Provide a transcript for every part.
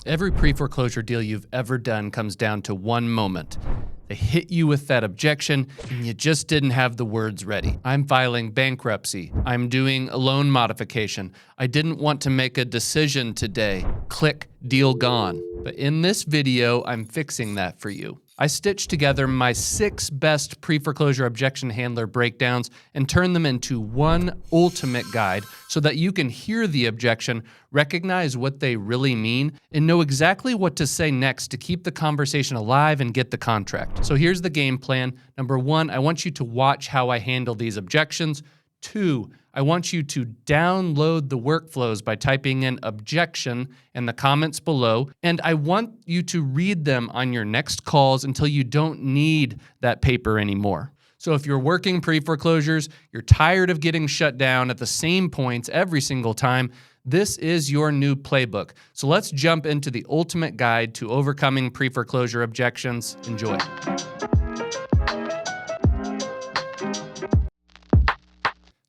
Every pre-foreclosure deal you've ever done comes down to one moment. They hit you with that objection and you just didn't have the words ready. I'm filing bankruptcy. I'm doing a loan modification. I didn't want to make a decision today. Click, deal gone. But in this video, I'm fixing that for you. I stitched together my 6 best pre-foreclosure objection handler breakdowns and turned them into one ultimate guide so that you can hear the objection, recognize what they really mean, and know exactly what to say next to keep the conversation alive and get the contract. So here's the game plan. Number 1, I want you to watch how I handle these objections. 2, I want you to download the workflows by typing in objection in the comments below, and I want you to read them on your next calls until you don't need that paper anymore. So if you're working pre-foreclosures, you're tired of getting shut down at the same points every single time, this is your new playbook. So let's jump into the ultimate guide to overcoming pre-foreclosure objections. Enjoy.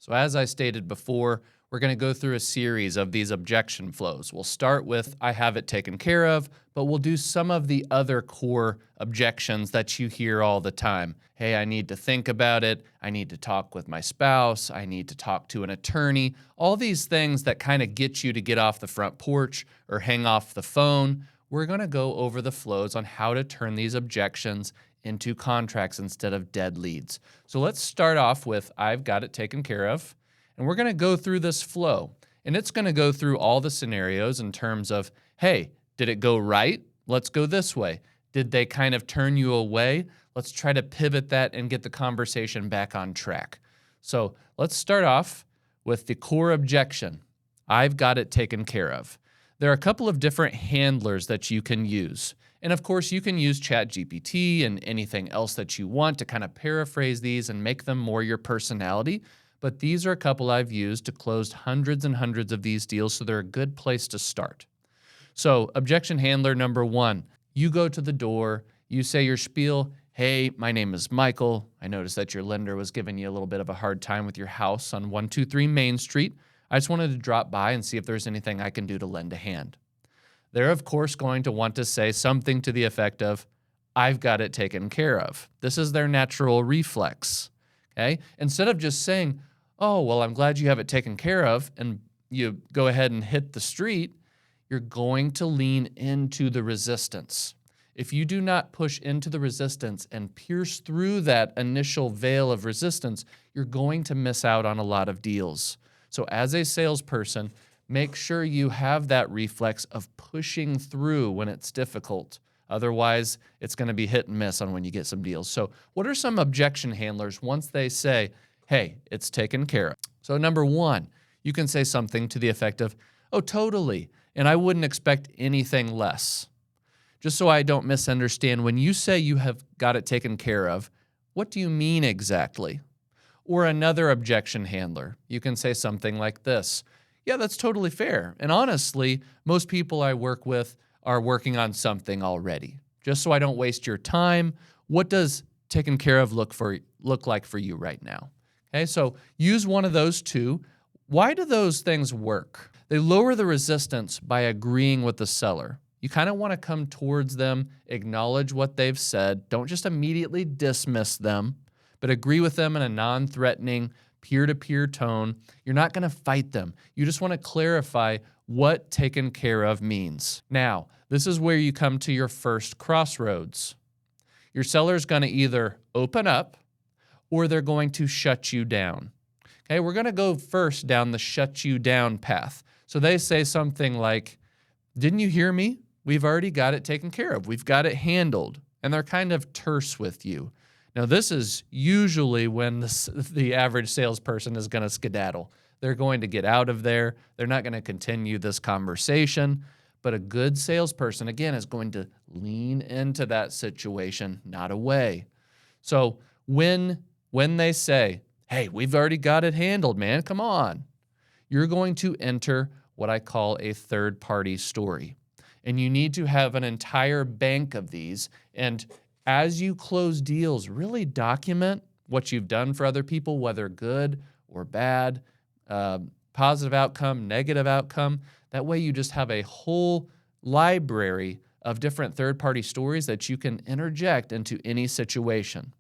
So as I stated before, we're going to go through a series of these objection flows. We'll start with, I have it taken care of, but we'll do some of the other core objections that you hear all the time. Hey, I need to think about it. I need to talk with my spouse. I need to talk to an attorney. All these things that kind of get you to get off the front porch or hang off the phone. We're going to go over the flows on how to turn these objections into contracts instead of dead leads. So let's start off with, I've got it taken care of. And we're going to go through this flow. And it's going to go through all the scenarios in terms of, hey, did it go right? Let's go this way. Did they kind of turn you away? Let's try to pivot that and get the conversation back on track. So let's start off with the core objection. I've got it taken care of. There are a couple of different handlers that you can use. And of course, you can use ChatGPT and anything else that you want to kind of paraphrase these and make them more your personality. But these are a couple I've used to close hundreds and hundreds of these deals, so they're a good place to start. So objection handler number 1, you go to the door, you say your spiel, hey, my name is Michael. I noticed that your lender was giving you a little bit of a hard time with your house on 123 Main Street. I just wanted to drop by and see if there's anything I can do to lend a hand. They're, of course, going to want to say something to the effect of, I've got it taken care of. This is their natural reflex, okay? Instead of just saying, oh, well, I'm glad you have it taken care of, and you go ahead and hit the street, you're going to lean into the resistance. If you do not push into the resistance and pierce through that initial veil of resistance, you're going to miss out on a lot of deals. So as a salesperson, make sure you have that reflex of pushing through when it's difficult. Otherwise, it's going to be hit and miss on when you get some deals. So what are some objection handlers once they say, hey, it's taken care of? So number 1, you can say something to the effect of, oh, totally, and I wouldn't expect anything less. Just so I don't misunderstand, when you say you have got it taken care of, what do you mean exactly? Or another objection handler, you can say something like this. Yeah, that's totally fair. And honestly, most people I work with are working on something already. Just so I don't waste your time, what does taken care of look like for you right now? Okay, so use one of those 2. Why do those things work? They lower the resistance by agreeing with the seller. You kind of want to come towards them, acknowledge what they've said. Don't just immediately dismiss them, but agree with them in a non-threatening, peer-to-peer tone. You're not going to fight them. You just want to clarify what taken care of means. Now, this is where you come to your first crossroads. Your seller's going to either open up or they're going to shut you down. Okay, we're going to go first down the shut you down path. So they say something like, didn't you hear me? We've already got it taken care of. We've got it handled. And they're kind of terse with you. Now, this is usually when the average salesperson is going to skedaddle. They're going to get out of there. They're not going to continue this conversation. But a good salesperson, again, is going to lean into that situation, not away. So when they say, hey, we've already got it handled, man, come on, you're going to enter what I call a third-party story. And you need to have an entire bank of these. And as you close deals, really document what you've done for other people, whether good or bad, positive outcome, negative outcome. That way you just have a whole library of different third-party stories that you can interject into any situation.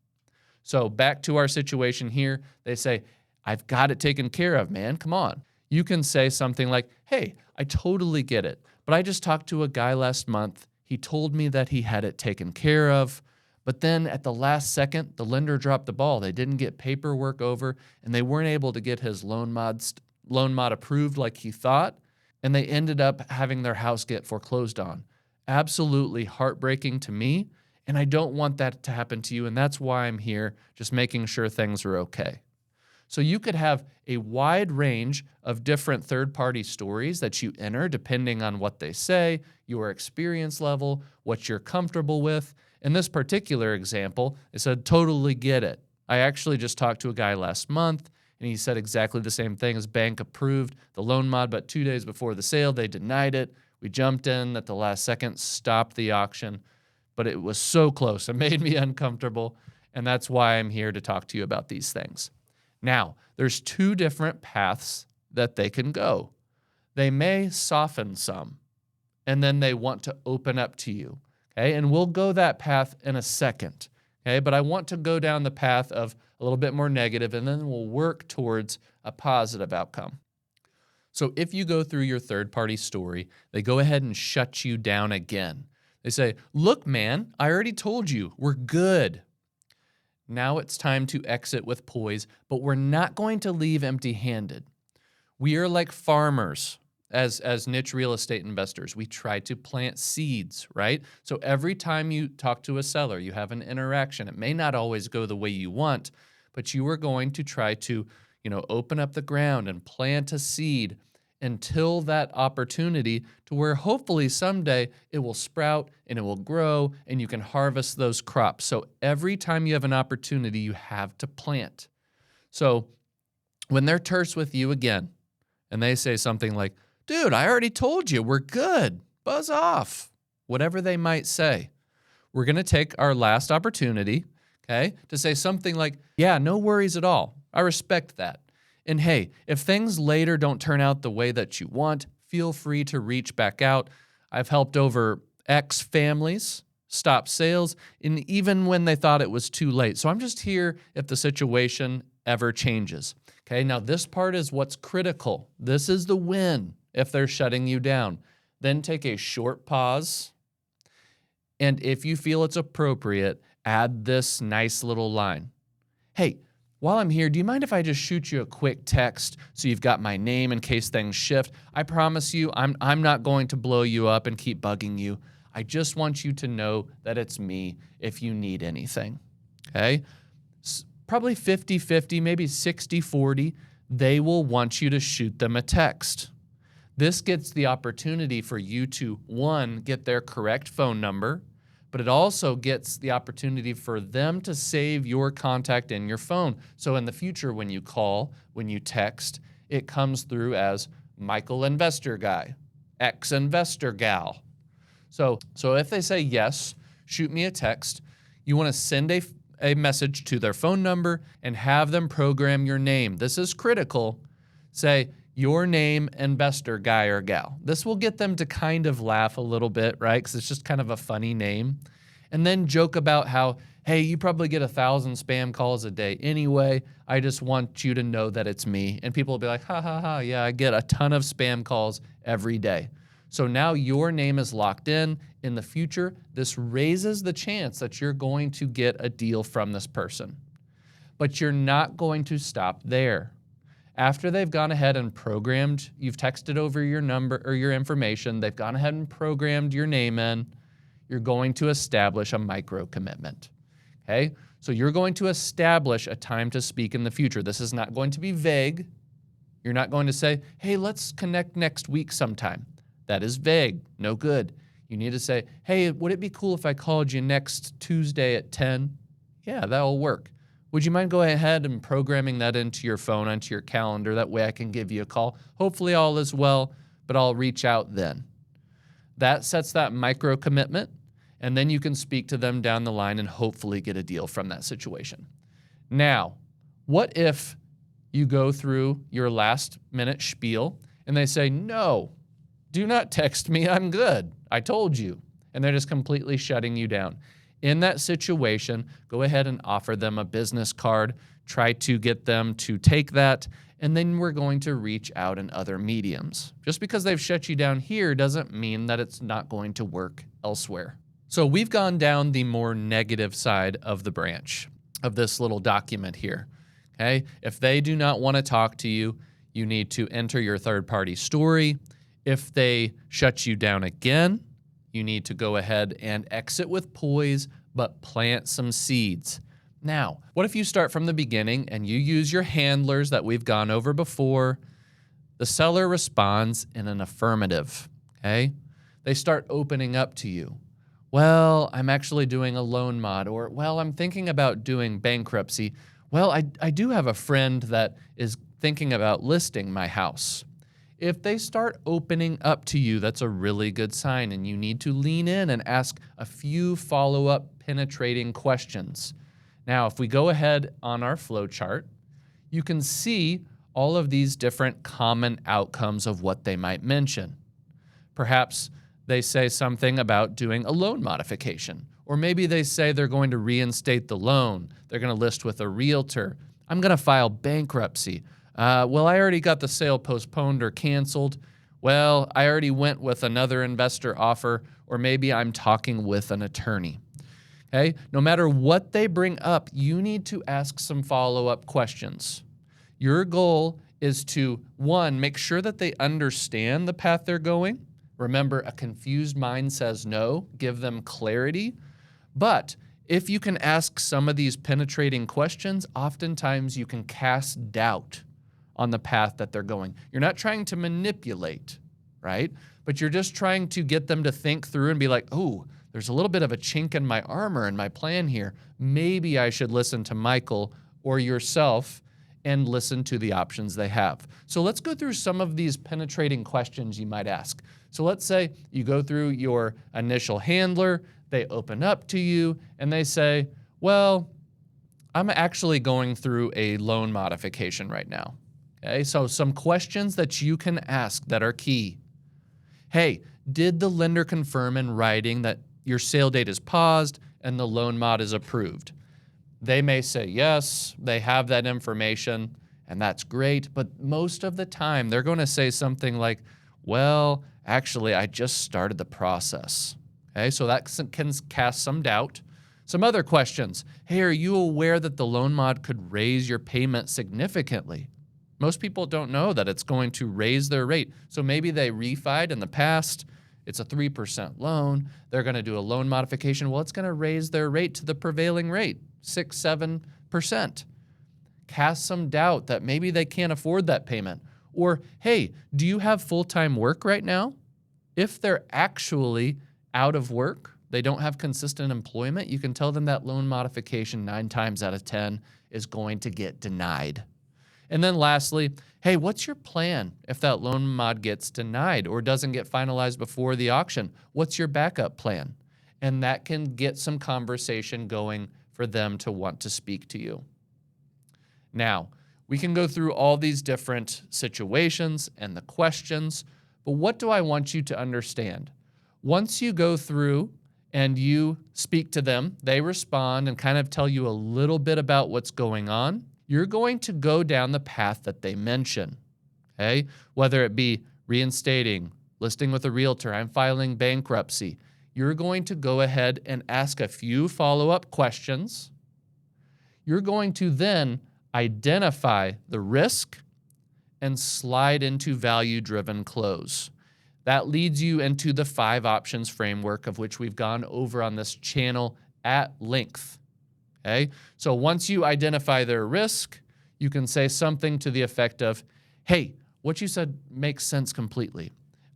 So back to our situation here, they say, I've got it taken care of, man, come on. You can say something like, hey, I totally get it, but I just talked to a guy last month. He told me that he had it taken care of, but then at the last second, the lender dropped the ball. They didn't get paperwork over, and they weren't able to get his loan mod approved like he thought, and they ended up having their house get foreclosed on. Absolutely heartbreaking to me, and I don't want that to happen to you, and that's why I'm here, just making sure things are okay. So you could have a wide range of different third-party stories that you enter depending on what they say, your experience level, what you're comfortable with. In this particular example, it said, totally get it. I actually just talked to a guy last month, and he said exactly the same thing. His bank approved the loan mod, but 2 days before the sale, they denied it. We jumped in at the last second, stopped the auction, but it was so close. It made me uncomfortable, and that's why I'm here to talk to you about these things. Now, there's two different paths that they can go. They may soften some, and then they want to open up to you, okay? And we'll go that path in a second, okay? But I want to go down the path of a little bit more negative, and then we'll work towards a positive outcome. So if you go through your third-party story, they go ahead and shut you down again. They say, look, man, I already told you, we're good. Now it's time to exit with poise, but we're not going to leave empty-handed. We are like farmers as niche real estate investors. We try to plant seeds, right? So every time you talk to a seller, you have an interaction. It may not always go the way you want, but you are going to try to, open up the ground and plant a seed until that opportunity to where hopefully someday it will sprout and it will grow and you can harvest those crops. So every time you have an opportunity, you have to plant. So when they're terse with you again and they say something like, dude, I already told you, we're good, buzz off, whatever they might say, we're going to take our last opportunity, okay, to say something like, yeah, no worries at all. I respect that. And hey, if things later don't turn out the way that you want, feel free to reach back out. I've helped over X families stop sales, and even when they thought it was too late. So I'm just here if the situation ever changes. Okay, now this part is what's critical. This is the win if they're shutting you down. Then take a short pause, and if you feel it's appropriate, add this nice little line. Hey, while I'm here, do you mind if I just shoot you a quick text so you've got my name in case things shift? I promise you, I'm not going to blow you up and keep bugging you. I just want you to know that it's me if you need anything, okay? Probably 50-50, maybe 60-40, they will want you to shoot them a text. This gets the opportunity for you to, one, get their correct phone number, but it also gets the opportunity for them to save your contact in your phone. So in the future, when you call, when you text, it comes through as Michael Investor Guy, X Investor Gal. So if they say yes, shoot me a text, you want to send a message to their phone number and have them program your name. This is critical. Say, your name, investor guy or gal. This will get them to kind of laugh a little bit, right? Because it's just kind of a funny name. And then joke about how, hey, you probably get 1,000 spam calls a day anyway. I just want you to know that it's me. And people will be like, ha, ha, ha, yeah, I get a ton of spam calls every day. So now your name is locked in. In the future, this raises the chance that you're going to get a deal from this person. But you're not going to stop there. After they've gone ahead and programmed, you've texted over your number or your information, they've gone ahead and programmed your name in, you're going to establish a micro commitment, okay? So you're going to establish a time to speak in the future. This is not going to be vague. You're not going to say, hey, let's connect next week sometime. That is vague, no good. You need to say, hey, would it be cool if I called you next Tuesday at 10? Yeah, that'll work. Would you mind going ahead and programming that into your phone, onto your calendar? That way I can give you a call. Hopefully all is well, but I'll reach out then. That sets that micro commitment, and then you can speak to them down the line and hopefully get a deal from that situation. Now, what if you go through your last minute spiel and they say, no, do not text me, I'm good. I told you. And they're just completely shutting you down. In that situation, go ahead and offer them a business card. Try to get them to take that, and then we're going to reach out in other mediums. Just because they've shut you down here doesn't mean that it's not going to work elsewhere. So we've gone down the more negative side of the branch of this little document here. Okay? If they do not want to talk to you, you need to enter your third-party story. If they shut you down again, you need to go ahead and exit with poise, but plant some seeds. Now, what if you start from the beginning and you use your handlers that we've gone over before? The seller responds in an affirmative, okay? They start opening up to you. Well, I'm actually doing a loan mod, or, well, I'm thinking about doing bankruptcy. Well, I do have a friend that is thinking about listing my house. If they start opening up to you, that's a really good sign, and you need to lean in and ask a few follow-up penetrating questions. Now, if we go ahead on our flow chart, you can see all of these different common outcomes of what they might mention. Perhaps they say something about doing a loan modification, or maybe they say they're going to reinstate the loan. They're going to list with a realtor. I'm going to file bankruptcy. Well, I already got the sale postponed or canceled. Well, I already went with another investor offer, or maybe I'm talking with an attorney. Okay? No matter what they bring up, you need to ask some follow-up questions. Your goal is to, one, make sure that they understand the path they're going. Remember, a confused mind says no. Give them clarity. But if you can ask some of these penetrating questions, oftentimes you can cast doubt on the path that they're going. You're not trying to manipulate, right? But you're just trying to get them to think through and be like, oh, there's a little bit of a chink in my armor in my plan here. Maybe I should listen to Michael or yourself and listen to the options they have. So let's go through some of these penetrating questions you might ask. So let's say you go through your initial handler, they open up to you, and they say, well, I'm actually going through a loan modification right now. Okay, so some questions that you can ask that are key. Hey, did the lender confirm in writing that your sale date is paused and the loan mod is approved? They may say yes, they have that information, and that's great, but most of the time they're going to say something like, well, actually, I just started the process. Okay, so that can cast some doubt. Some other questions. Hey, are you aware that the loan mod could raise your payment significantly? Most people don't know that it's going to raise their rate. So maybe they refied in the past. It's a 3% loan. They're going to do a loan modification. Well, it's going to raise their rate to the prevailing rate, 6-7%. Cast some doubt that maybe they can't afford that payment. Or, hey, do you have full-time work right now? If they're actually out of work, they don't have consistent employment, you can tell them that loan modification 9 times out of 10 is going to get denied. And then lastly, hey, what's your plan if that loan mod gets denied or doesn't get finalized before the auction? What's your backup plan? And that can get some conversation going for them to want to speak to you. Now, we can go through all these different situations and the questions, but what do I want you to understand? Once you go through and you speak to them, they respond and kind of tell you a little bit about what's going on. You're going to go down the path that they mention, okay? Whether it be reinstating, listing with a realtor, I'm filing bankruptcy. You're going to go ahead and ask a few follow-up questions. You're going to then identify the risk and slide into value-driven close. That leads you into the 5 options framework of which we've gone over on this channel at length. Okay? So once you identify their risk, you can say something to the effect of, hey, what you said makes sense completely.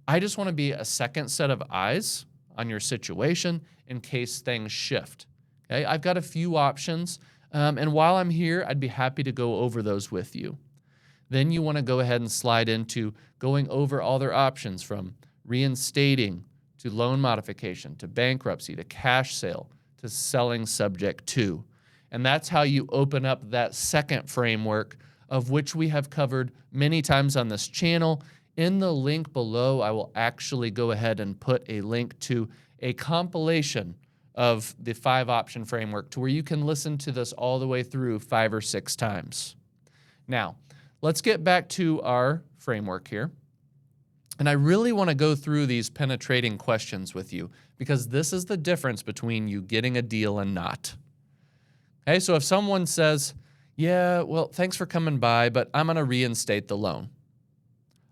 I just want to be a second set of eyes on your situation in case things shift. Okay? I've got a few options, and while I'm here, I'd be happy to go over those with you. Then you want to go ahead and slide into going over all their options from reinstating to loan modification to bankruptcy to cash sale to selling subject to. And that's how you open up that second framework of which we have covered many times on this channel. In the link below, I will actually go ahead and put a link to a compilation of the 5-option framework to where you can listen to this all the way through 5 or 6 times. Now, let's get back to our framework here. And I really want to go through these penetrating questions with you because this is the difference between you getting a deal and not. Okay, so if someone says, yeah, well, thanks for coming by, but I'm going to reinstate the loan.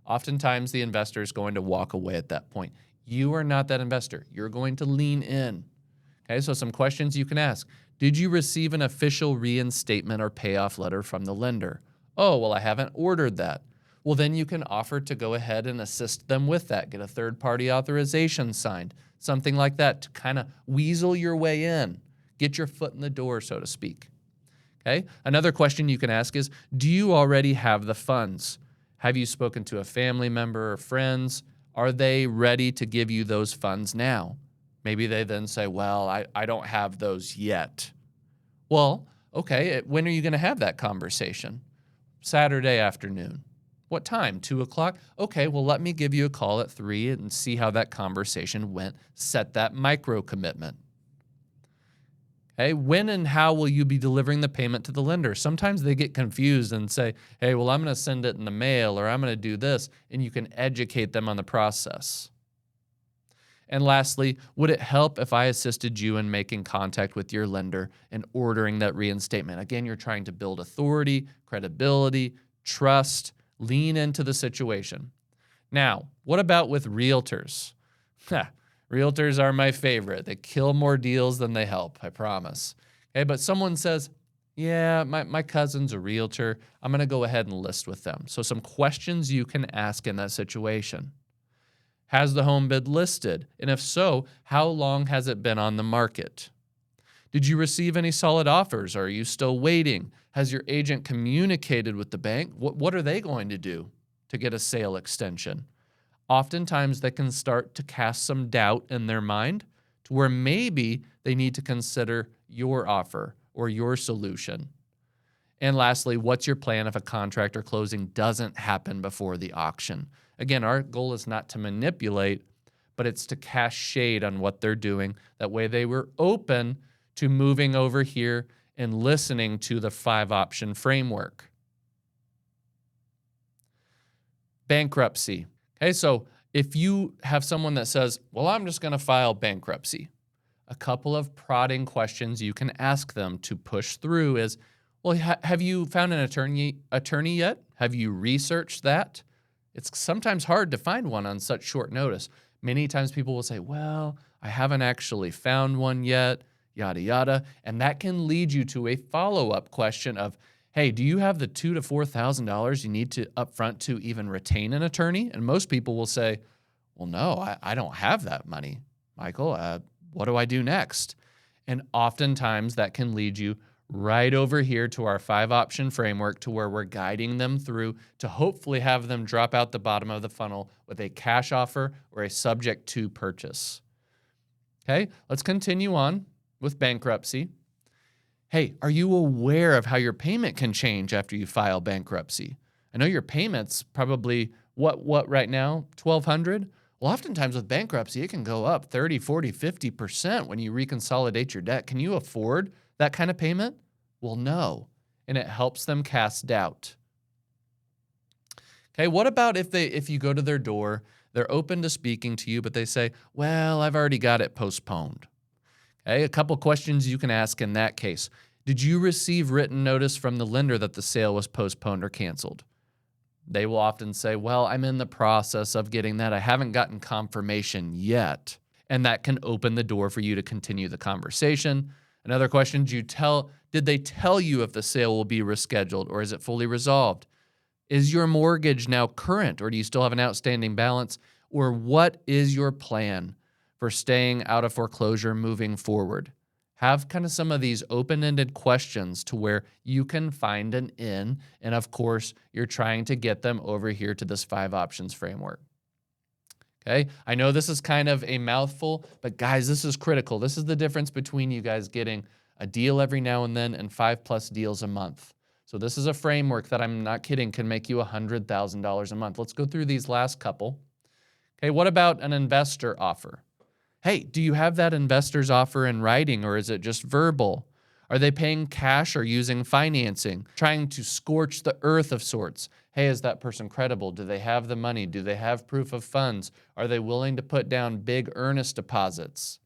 Oftentimes, the investor is going to walk away at that point. You are not that investor. You're going to lean in. Okay, so some questions you can ask. Did you receive an official reinstatement or payoff letter from the lender? Oh, well, I haven't ordered that. Well, then you can offer to go ahead and assist them with that. Get a third-party authorization signed, something like that to kind of weasel your way in. Get your foot in the door, so to speak. Okay. Another question you can ask is, do you already have the funds? Have you spoken to a family member or friends? Are they ready to give you those funds now? Maybe they then say, well, I don't have those yet. Well, okay, when are you going to have that conversation? Saturday afternoon. What time? 2 o'clock? Okay, well, let me give you a call at 3 and see how that conversation went. Set that micro commitment. Okay, when and how will you be delivering the payment to the lender? Sometimes they get confused and say, hey, well, I'm going to send it in the mail or I'm going to do this, and you can educate them on the process. And lastly, would it help if I assisted you in making contact with your lender and ordering that reinstatement? Again, you're trying to build authority, credibility, trust, lean into the situation. Now, what about with realtors? Realtors are my favorite. They kill more deals than they help, I promise. Okay, but someone says, yeah, my cousin's a realtor. I'm going to go ahead and list with them. So some questions you can ask in that situation. Has the home been listed? And if so, how long has it been on the market? Did you receive any solid offers? Are you still waiting? Has your agent communicated with the bank? What are they going to do to get a sale extension? Oftentimes, they can start to cast some doubt in their mind to where maybe they need to consider your offer or your solution. And lastly, what's your plan if a contract or closing doesn't happen before the auction? Again, our goal is not to manipulate, but it's to cast shade on what they're doing. That way they were open to moving over here and listening to the 5-option framework. Bankruptcy. Okay, so if you have someone that says, well, I'm just going to file bankruptcy, a couple of prodding questions you can ask them to push through is, well, have you found an attorney yet? Have you researched that? It's sometimes hard to find one on such short notice. Many times people will say, well, I haven't actually found one yet, yada, yada. And that can lead you to a follow-up question of, hey, do you have the $2,000 to $4,000 you need to upfront to even retain an attorney? And most people will say, well, no, I don't have that money, Michael. What do I do next? And oftentimes that can lead you right over here to our 5-option framework to where we're guiding them through to hopefully have them drop out the bottom of the funnel with a cash offer or a subject to purchase. Okay, let's continue on with bankruptcy. Hey, are you aware of how your payment can change after you file bankruptcy? I know your payment's probably what right now, $1,200? Well, oftentimes with bankruptcy, it can go up 30, 40, 50% when you reconsolidate your debt. Can you afford that kind of payment? Well, no. And it helps them cast doubt. Okay, what about if you go to their door, they're open to speaking to you, but they say, well, I've already got it postponed. Okay, a couple questions you can ask in that case. Did you receive written notice from the lender that the sale was postponed or canceled? They will often say, well, I'm in the process of getting that. I haven't gotten confirmation yet. And that can open the door for you to continue the conversation. Another question, did they tell you if the sale will be rescheduled or is it fully resolved? Is your mortgage now current or do you still have an outstanding balance? Or what is your plan for staying out of foreclosure moving forward? Have kind of some of these open-ended questions to where you can find an in. And of course, you're trying to get them over here to this 5 options framework. Okay, I know this is kind of a mouthful, but guys, this is critical. This is the difference between you guys getting a deal every now and then and 5+ deals a month. So this is a framework that, I'm not kidding, can make you $100,000 a month. Let's go through these last couple. Okay, what about an investor offer? Hey, do you have that investor's offer in writing, or is it just verbal? Are they paying cash or using financing? Trying to scorch the earth of sorts. Hey, is that person credible? Do they have the money? Do they have proof of funds? Are they willing to put down big earnest deposits?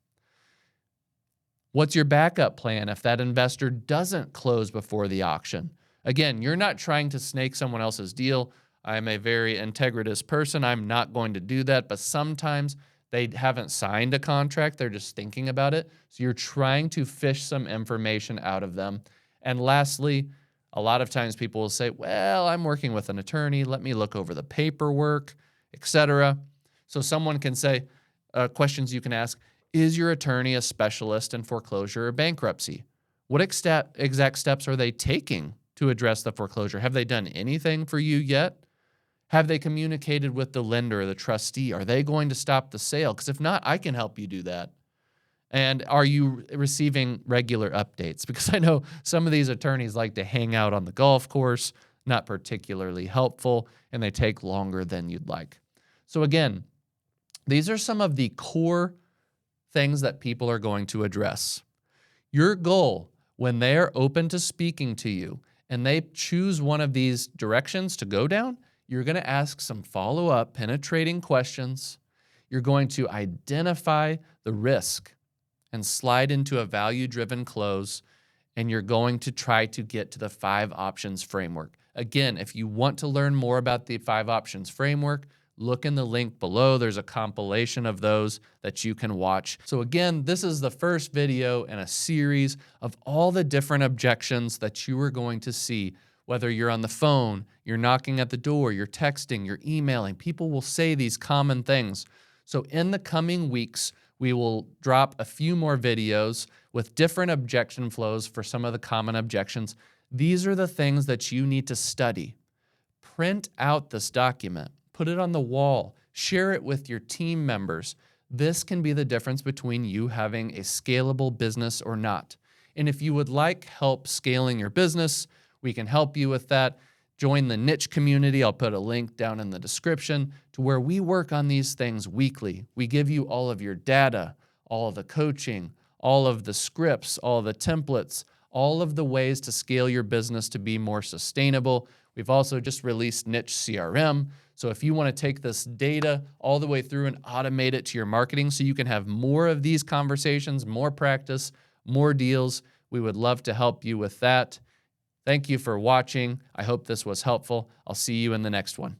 What's your backup plan if that investor doesn't close before the auction? Again, you're not trying to snake someone else's deal. I'm a very integritous person. I'm not going to do that, but sometimes they haven't signed a contract. They're just thinking about it. So you're trying to fish some information out of them. And lastly, a lot of times people will say, well, I'm working with an attorney. Let me look over the paperwork, etc. So someone can say, questions you can ask, is your attorney a specialist in foreclosure or bankruptcy? What exact steps are they taking to address the foreclosure? Have they done anything for you yet? Have they communicated with the lender or the trustee? Are they going to stop the sale? Because if not, I can help you do that. And are you receiving regular updates? Because I know some of these attorneys like to hang out on the golf course, not particularly helpful, and they take longer than you'd like. So again, these are some of the core things that people are going to address. Your goal when they are open to speaking to you and they choose one of these directions to go down, you're going to ask some follow-up penetrating questions. You're going to identify the risk and slide into a value-driven close, and you're going to try to get to the 5 options framework. Again, if you want to learn more about the 5 options framework, look in the link below. There's a compilation of those that you can watch. So again, this is the first video in a series of all the different objections that you are going to see. Whether you're on the phone, you're knocking at the door, you're texting, you're emailing, people will say these common things. So in the coming weeks, we will drop a few more videos with different objection flows for some of the common objections. These are the things that you need to study. Print out this document, put it on the wall, share it with your team members. This can be the difference between you having a scalable business or not. And if you would like help scaling your business, we can help you with that. Join the niche community. I'll put a link down in the description to where we work on these things weekly. We give you all of your data, all of the coaching, all of the scripts, all of the templates, all of the ways to scale your business to be more sustainable. We've also just released Niche CRM. So if you want to take this data all the way through and automate it to your marketing so you can have more of these conversations, more practice, more deals, we would love to help you with that. Thank you for watching. I hope this was helpful. I'll see you in the next one.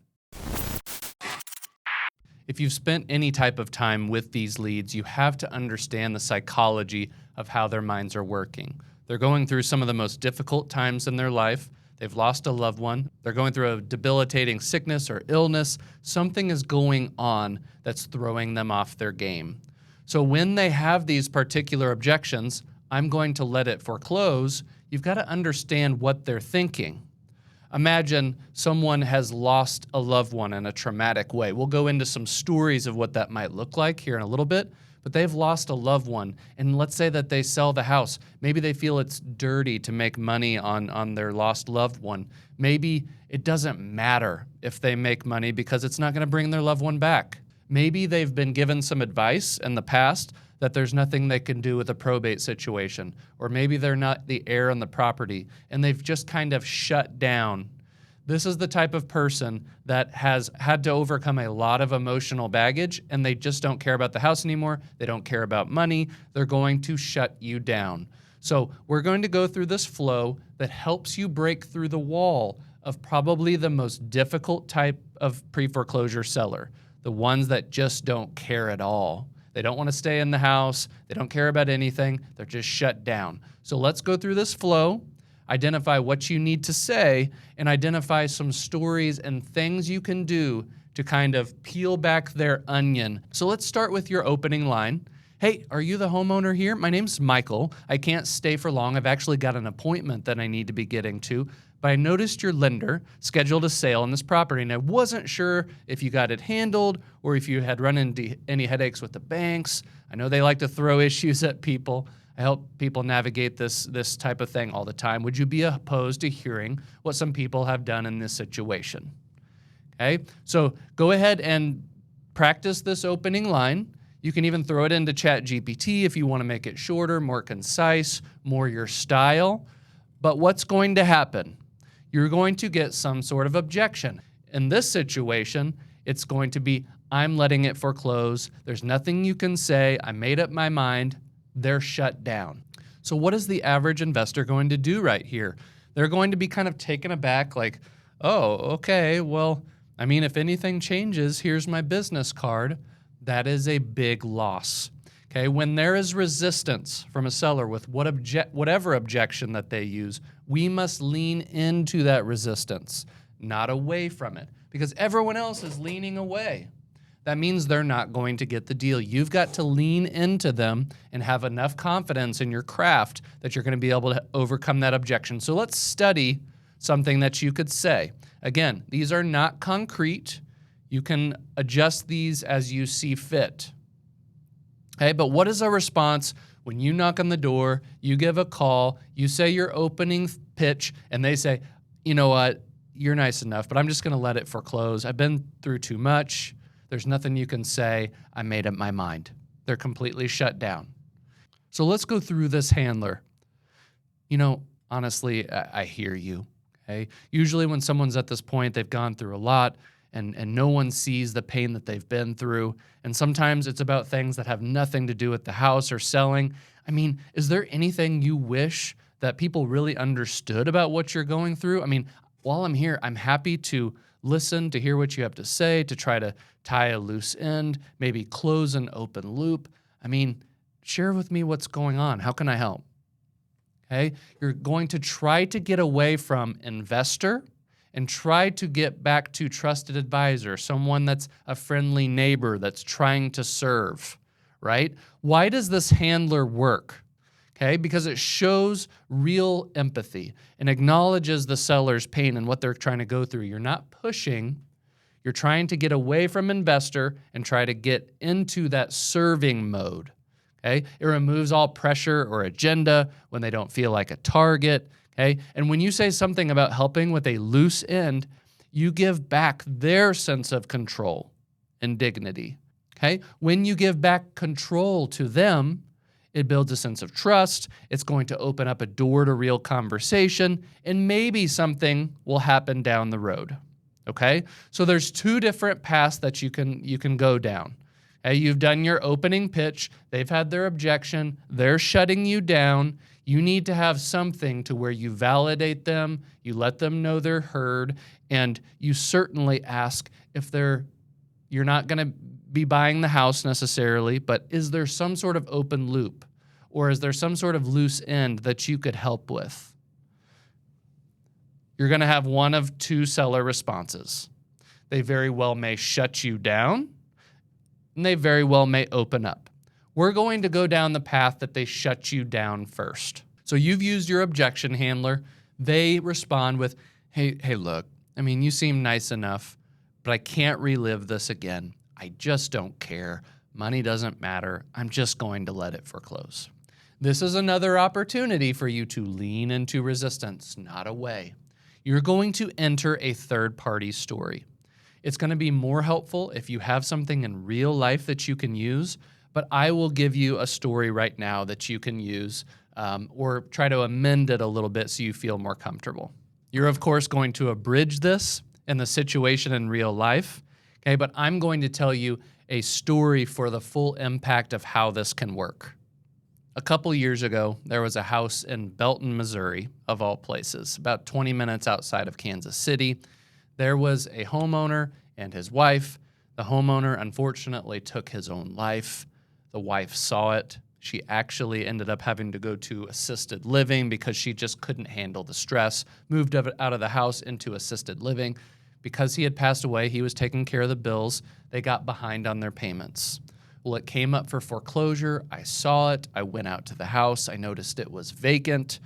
If you've spent any type of time with these leads, you have to understand the psychology of how their minds are working. They're going through some of the most difficult times in their life. They've lost a loved one. They're going through a debilitating sickness or illness. Something is going on that's throwing them off their game. So when they have these particular objections, I'm going to let it foreclose. You've got to understand what they're thinking. Imagine someone has lost a loved one in a traumatic way. We'll go into some stories of what that might look like here in a little bit, but they've lost a loved one, and let's say that they sell the house. Maybe they feel it's dirty to make money on their lost loved one. Maybe it doesn't matter if they make money because it's not going to bring their loved one back. Maybe they've been given some advice in the past that there's nothing they can do with a probate situation, or maybe they're not the heir on the property, and they've just kind of shut down. This is the type of person that has had to overcome a lot of emotional baggage, and they just don't care about the house anymore. They don't care about money. They're going to shut you down. So we're going to go through this flow that helps you break through the wall of probably the most difficult type of pre-foreclosure seller, the ones that just don't care at all. They don't want to stay in the house. They don't care about anything. They're just shut down. So let's go through this flow, identify what you need to say, and identify some stories and things you can do to kind of peel back their onion. So let's start with your opening line. Hey, are you the homeowner here? My name's Michael. I can't stay for long. I've actually got an appointment that I need to be getting to, but I noticed your lender scheduled a sale on this property, and I wasn't sure if you got it handled or if you had run into any headaches with the banks. I know they like to throw issues at people. I help people navigate this type of thing all the time. Would you be opposed to hearing what some people have done in this situation? Okay, so go ahead and practice this opening line. You can even throw it into ChatGPT if you want to make it shorter, more concise, more your style. But what's going to happen? You're going to get some sort of objection. In this situation, it's going to be, I'm letting it foreclose. There's nothing you can say. I made up my mind. They're shut down. So what is the average investor going to do right here? They're going to be kind of taken aback, like, oh, okay, well, I mean, if anything changes, here's my business card. That is a big loss. Okay, when there is resistance from a seller with whatever objection that they use, we must lean into that resistance, not away from it, because everyone else is leaning away. That means they're not going to get the deal. You've got to lean into them and have enough confidence in your craft that you're going to be able to overcome that objection. So let's study something that you could say. Again, these are not concrete. You can adjust these as you see fit. Okay, but what is a response when you knock on the door, you give a call, you say your opening pitch, and they say, you know what, you're nice enough, but I'm just going to let it foreclose. I've been through too much. There's nothing you can say. I made up my mind. They're completely shut down. So let's go through this handler. You know, honestly, I hear you. Okay? Usually when someone's at this point, they've gone through a lot and no one sees the pain that they've been through. And sometimes it's about things that have nothing to do with the house or selling. I mean, is there anything you wish that people really understood about what you're going through? I mean, while I'm here, I'm happy to listen, to hear what you have to say, to try to tie a loose end, maybe close an open loop. I mean, share with me what's going on. How can I help? Okay? You're going to try to get away from investor and try to get back to trusted advisor, someone that's a friendly neighbor that's trying to serve, right? Why does this handler work? Okay, because it shows real empathy and acknowledges the seller's pain and what they're trying to go through. You're not pushing. You're trying to get away from investor and try to get into that serving mode. Okay, it removes all pressure or agenda when they don't feel like a target. Okay, and when you say something about helping with a loose end, you give back their sense of control and dignity. Okay, when you give back control to them, it builds a sense of trust. It's going to open up a door to real conversation, and maybe something will happen down the road. Okay? So there's two different paths that you can go down. Okay? You've done your opening pitch. They've had their objection. They're shutting you down. You need to have something to where you validate them, you let them know they're heard, and you certainly ask if you're not going to be buying the house necessarily, but is there some sort of open loop or is there some sort of loose end that you could help with? You're going to have one of two seller responses. They very well may shut you down and they very well may open up. We're going to go down the path that they shut you down first. So you've used your objection handler. They respond with, hey, look, I mean, you seem nice enough, but I can't relive this again. I just don't care. Money doesn't matter. I'm just going to let it foreclose. This is another opportunity for you to lean into resistance, not away. You're going to enter a third-party story. It's going to be more helpful if you have something in real life that you can use, but I will give you a story right now that you can use or try to amend it a little bit so you feel more comfortable. You're, of course, going to abridge this in the situation in real life. Okay, but I'm going to tell you a story for the full impact of how this can work. A couple years ago, there was a house in Belton, Missouri, of all places, about 20 minutes outside of Kansas City. There was a homeowner and his wife. The homeowner, unfortunately, took his own life. The wife saw it. She actually ended up having to go to assisted living because she just couldn't handle the stress, moved out of the house into assisted living. Because he had passed away, he was taking care of the bills. They got behind on their payments. Well, it came up for foreclosure. I saw it. I went out to the house. I noticed it was vacant.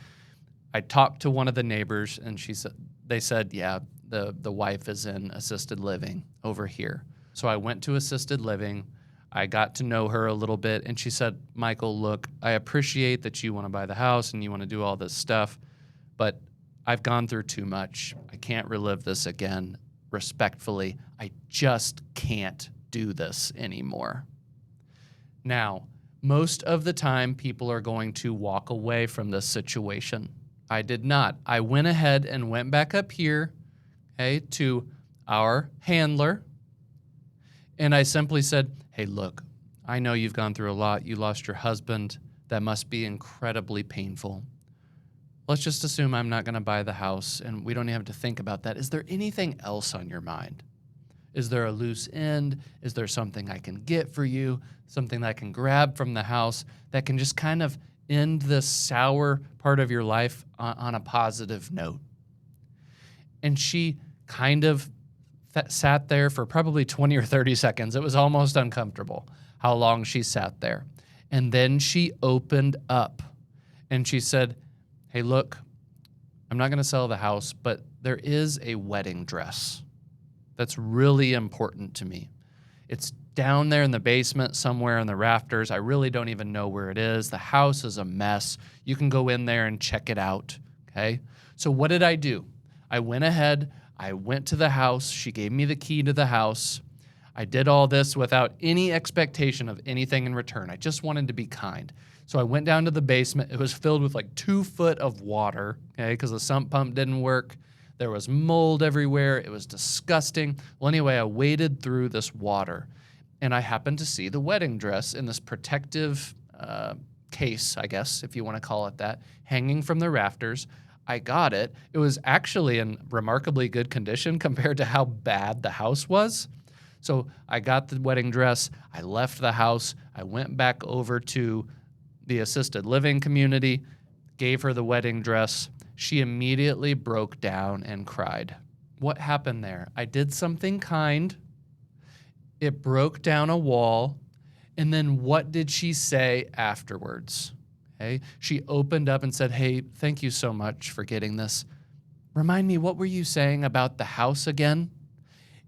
I talked to one of the neighbors, and they said, yeah, the wife is in assisted living over here. So I went to assisted living. I got to know her a little bit, and she said, Michael, look, I appreciate that you want to buy the house and you want to do all this stuff, but I've gone through too much. I can't relive this again. Respectfully, I just can't do this anymore. Now, most of the time, people are going to walk away from this situation. I did not. I went ahead and went back up here, okay, to our handler, and I simply said, hey, look, I know you've gone through a lot. You lost your husband. That must be incredibly painful. Let's just assume I'm not going to buy the house, and we don't even have to think about that. Is there anything else on your mind? Is there a loose end? Is there something I can get for you? Something that I can grab from the house that can just kind of end this sour part of your life on a positive note? And she kind of sat there for probably 20 or 30 seconds. It was almost uncomfortable how long she sat there. And then she opened up and she said, hey, look, I'm not going to sell the house, but there is a wedding dress that's really important to me. It's down there in the basement somewhere in the rafters. I really don't even know where it is. The house is a mess. You can go in there and check it out, okay? So what did I do? I went ahead. I went to the house. She gave me the key to the house. I did all this without any expectation of anything in return. I just wanted to be kind. So I went down to the basement. It was filled with like 2 foot of water, okay, because the sump pump didn't work. There was mold everywhere. It was disgusting. Well, anyway, I waded through this water, and I happened to see the wedding dress in this protective case, I guess, if you want to call it that, hanging from the rafters. I got it. It was actually in remarkably good condition compared to how bad the house was. So I got the wedding dress. I left the house. I went back over to the assisted living community, gave her the wedding dress. She immediately broke down and cried. What happened there? I did something kind. It broke down a wall. And then what did she say afterwards? Okay. She opened up and said, hey, thank you so much for getting this. Remind me, what were you saying about the house again?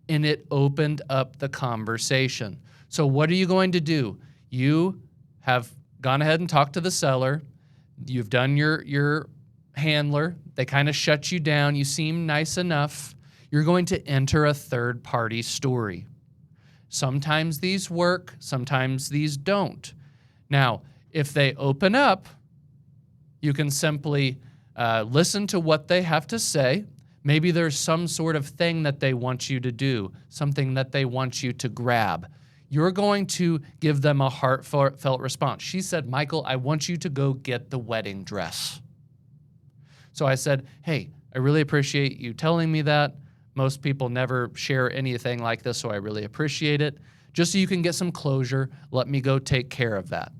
And it opened up the conversation. So what are you going to do? You have gone ahead and talked to the seller. You've done your handler. They kind of shut you down. You seem nice enough. You're going to enter a third-party story. Sometimes these work. Sometimes these don't. Now, if they open up, you can simply listen to what they have to say. Maybe there's some sort of thing that they want you to do, something that they want you to grab. You're going to give them a heartfelt response. She said, Michael, I want you to go get the wedding dress. So I said, hey, I really appreciate you telling me that. Most people never share anything like this, so I really appreciate it. Just so you can get some closure, let me go take care of that.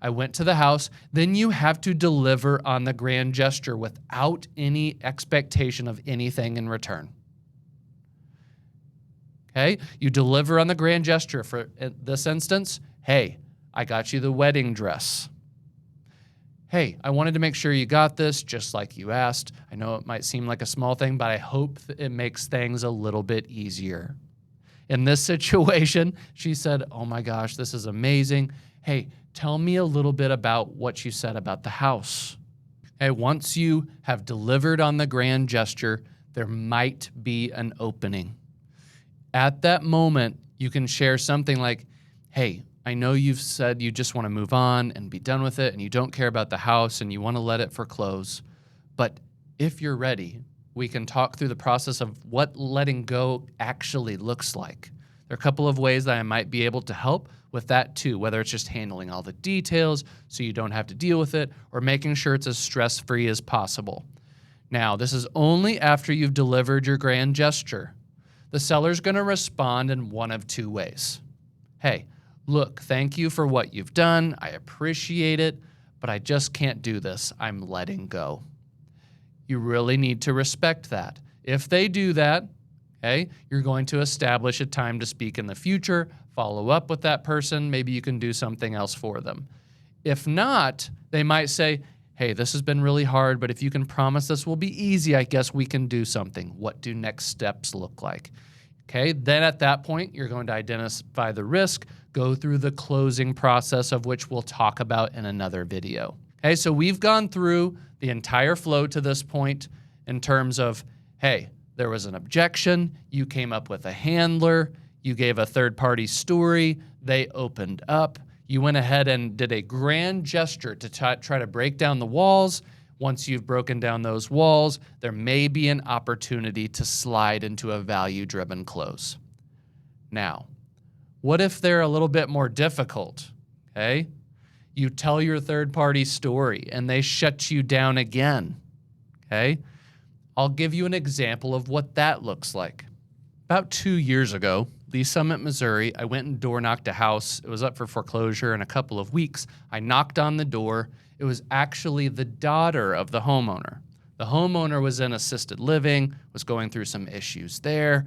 I went to the house. Then you have to deliver on the grand gesture without any expectation of anything in return. Okay? You deliver on the grand gesture. For this instance, hey, I got you the wedding dress. Hey, I wanted to make sure you got this just like you asked. I know it might seem like a small thing, but I hope that it makes things a little bit easier. In this situation, she said, oh my gosh, this is amazing. Hey, tell me a little bit about what you said about the house. Okay, once you have delivered on the grand gesture, there might be an opening. At that moment, you can share something like, hey, I know you've said you just want to move on and be done with it, and you don't care about the house and you want to let it foreclose. But if you're ready, we can talk through the process of what letting go actually looks like. There are a couple of ways that I might be able to help with that too, whether it's just handling all the details so you don't have to deal with it, or making sure it's as stress-free as possible. Now, this is only after you've delivered your grand gesture. The seller's going to respond in one of two ways. Hey, look, thank you for what you've done. I appreciate it, but I just can't do this. I'm letting go. You really need to respect that. If they do that, okay, you're going to establish a time to speak in the future, follow up with that person. Maybe you can do something else for them. If not, they might say, hey, this has been really hard, but if you can promise this will be easy, I guess we can do something. What do next steps look like? Okay, then at that point, you're going to identify the risk, go through the closing process, of which we'll talk about in another video. Okay, so we've gone through the entire flow to this point in terms of, hey, there was an objection, you came up with a handler, you gave a third-party story, they opened up, you went ahead and did a grand gesture to try to break down the walls. Once you've broken down those walls, there may be an opportunity to slide into a value-driven close. Now, what if they're a little bit more difficult? Okay? You tell your third-party story and they shut you down again. Okay? I'll give you an example of what that looks like. About 2 years ago, Lee Summit, Missouri, I went and door knocked a house. It was up for foreclosure in a couple of weeks. I knocked on the door. It was actually the daughter of the homeowner. The homeowner was in assisted living, was going through some issues there,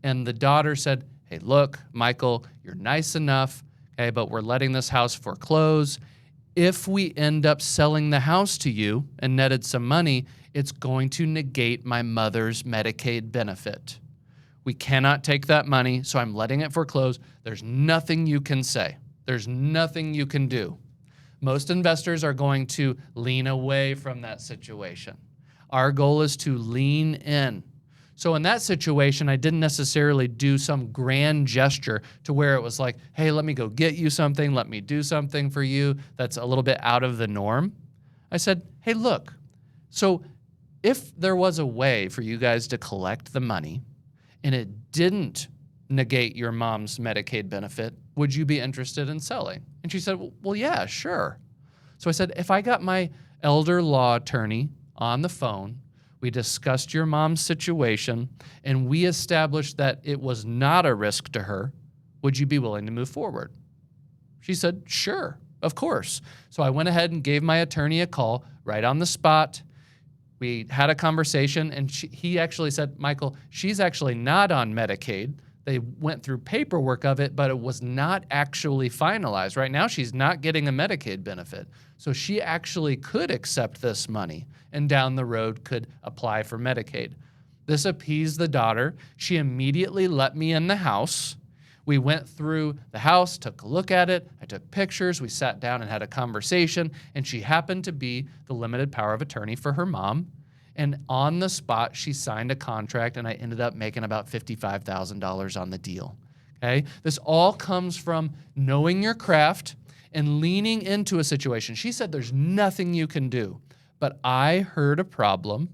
and the daughter said, hey, look, Michael, you're nice enough, okay, but we're letting this house foreclose. If we end up selling the house to you and netted some money, it's going to negate my mother's Medicaid benefit. We cannot take that money, so I'm letting it foreclose. There's nothing you can say. There's nothing you can do. Most investors are going to lean away from that situation. Our goal is to lean in. So in that situation, I didn't necessarily do some grand gesture to where it was like, hey, let me go get you something, let me do something for you that's a little bit out of the norm. I said, hey, look, so if there was a way for you guys to collect the money and it didn't negate your mom's Medicaid benefit, would you be interested in selling? And she said, well, yeah, sure. So I said, if I got my elder law attorney on the phone, we discussed your mom's situation, and we established that it was not a risk to her, would you be willing to move forward? She said, sure, of course. So I went ahead and gave my attorney a call right on the spot. We had a conversation, and he actually said, Michael, she's actually not on Medicaid. They went through paperwork of it, but it was not actually finalized. Right now, she's not getting a Medicaid benefit. So she actually could accept this money and down the road could apply for Medicaid. This appeased the daughter. She immediately let me in the house. We went through the house, took a look at it. I took pictures. We sat down and had a conversation. And she happened to be the limited power of attorney for her mom. And on the spot, she signed a contract, and I ended up making about $55,000 on the deal. Okay? This all comes from knowing your craft and leaning into a situation. She said there's nothing you can do. But I heard a problem.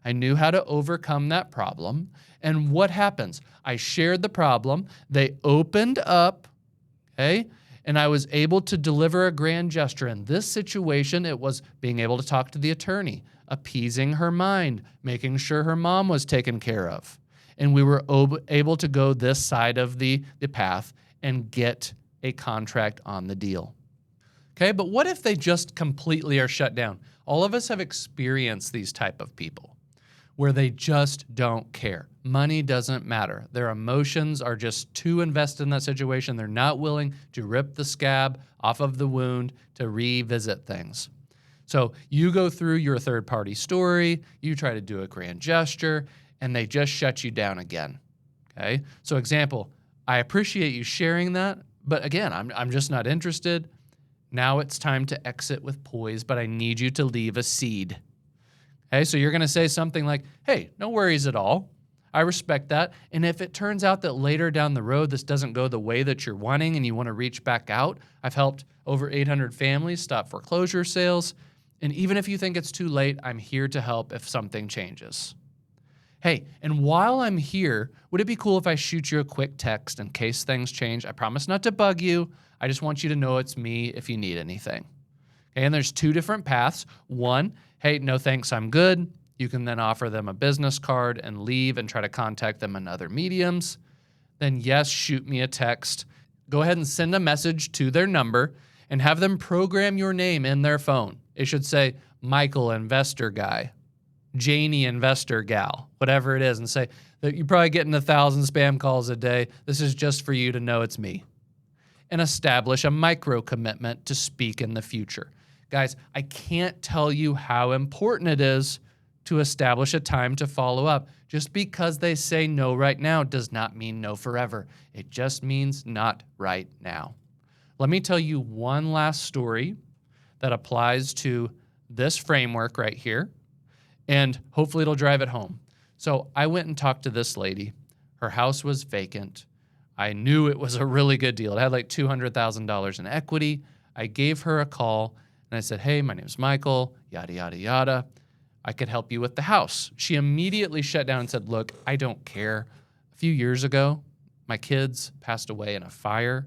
I knew how to overcome that problem. And what happens? I shared the problem. They opened up, okay? And I was able to deliver a grand gesture. In this situation, it was being able to talk to the attorney, appeasing her mind, making sure her mom was taken care of. And we were able to go this side of the path and get a contract on the deal. Okay, but what if they just completely are shut down? All of us have experienced these type of people where they just don't care. Money doesn't matter. Their emotions are just too invested in that situation. They're not willing to rip the scab off of the wound to revisit things. So you go through your third-party story, you try to do a grand gesture, and they just shut you down again, okay? So example, I appreciate you sharing that, but again, I'm just not interested. Now it's time to exit with poise, but I need you to leave a seed. Okay, so you're gonna say something like, hey, no worries at all. I respect that. And if it turns out that later down the road, this doesn't go the way that you're wanting and you wanna reach back out, I've helped over 800 families stop foreclosure sales. And even if you think it's too late, I'm here to help if something changes. Hey, and while I'm here, would it be cool if I shoot you a quick text in case things change? I promise not to bug you. I just want you to know it's me if you need anything. Okay, and there's two different paths. One, hey, no thanks, I'm good. You can then offer them a business card and leave and try to contact them in other mediums. Then yes, shoot me a text. Go ahead and send a message to their number and have them program your name in their phone. It should say, Michael, investor guy, Janie, investor gal, whatever it is, and say that you're probably getting 1,000 spam calls a day. This is just for you to know it's me. And establish a micro commitment to speak in the future. Guys, I can't tell you how important it is to establish a time to follow up. Just because they say no right now does not mean no forever. It just means not right now. Let me tell you one last story that applies to this framework right here, and hopefully it'll drive it home. So I went and talked to this lady. Her house was vacant. I knew it was a really good deal. It had like $200,000 in equity. I gave her a call and I said, hey, my name is Michael, yada, yada, yada. I could help you with the house. She immediately shut down and said, look, I don't care. A few years ago, my kids passed away in a fire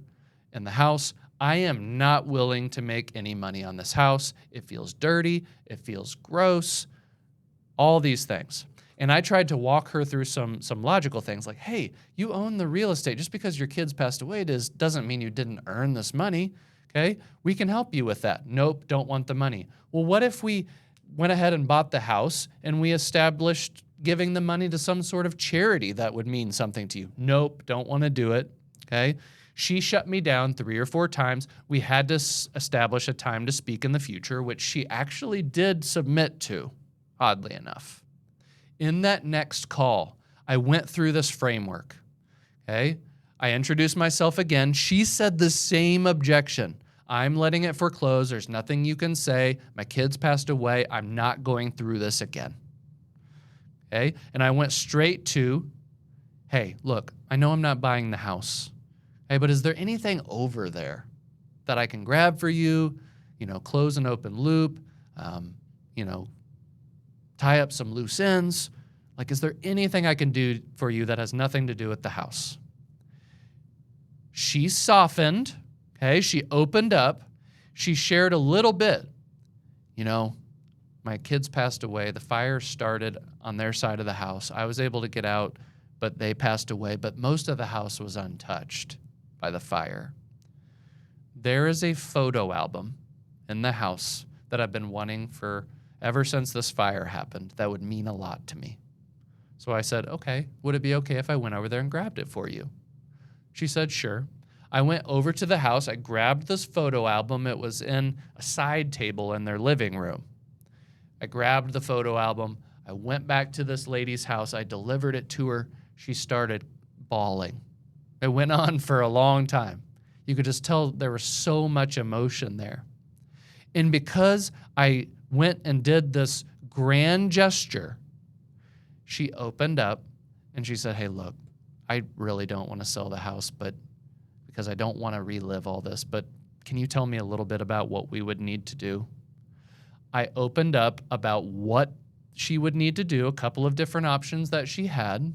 in the house. I am not willing to make any money on this house. It feels dirty. It feels gross. All these things. And I tried to walk her through some logical things like, hey, you own the real estate. Just because your kids passed away doesn't mean you didn't earn this money, okay? We can help you with that. Nope, don't want the money. Well, what if we went ahead and bought the house and we established giving the money to some sort of charity that would mean something to you? Nope, don't want to do it, okay? She shut me down 3 or 4 times. We had to establish a time to speak in the future, which she actually did submit to, oddly enough. In that next call, I went through this framework, okay? I introduced myself again. She said the same objection. I'm letting it foreclose. There's nothing you can say. My kids passed away. I'm not going through this again, okay? And I went straight to, hey, look, I know I'm not buying the house, hey, but is there anything over there that I can grab for you, close an open loop, tie up some loose ends? Like, is there anything I can do for you that has nothing to do with the house? She softened, okay? She opened up. She shared a little bit. My kids passed away. The fire started on their side of the house. I was able to get out, but they passed away. But most of the house was untouched by the fire. There is a photo album in the house that I've been wanting for ever since this fire happened. That would mean a lot to me. So I said, okay, would it be okay if I went over there and grabbed it for you? She said, sure. I went over to the house. I grabbed this photo album. It was in a side table in their living room. I grabbed the photo album. I went back to this lady's house. I delivered it to her. She started bawling. It went on for a long time. You could just tell there was so much emotion there. And because I went and did this grand gesture, she opened up and she said, hey, look, I really don't want to sell the house, but because I don't want to relive all this, but can you tell me a little bit about what we would need to do? I opened up about what she would need to do, a couple of different options that she had,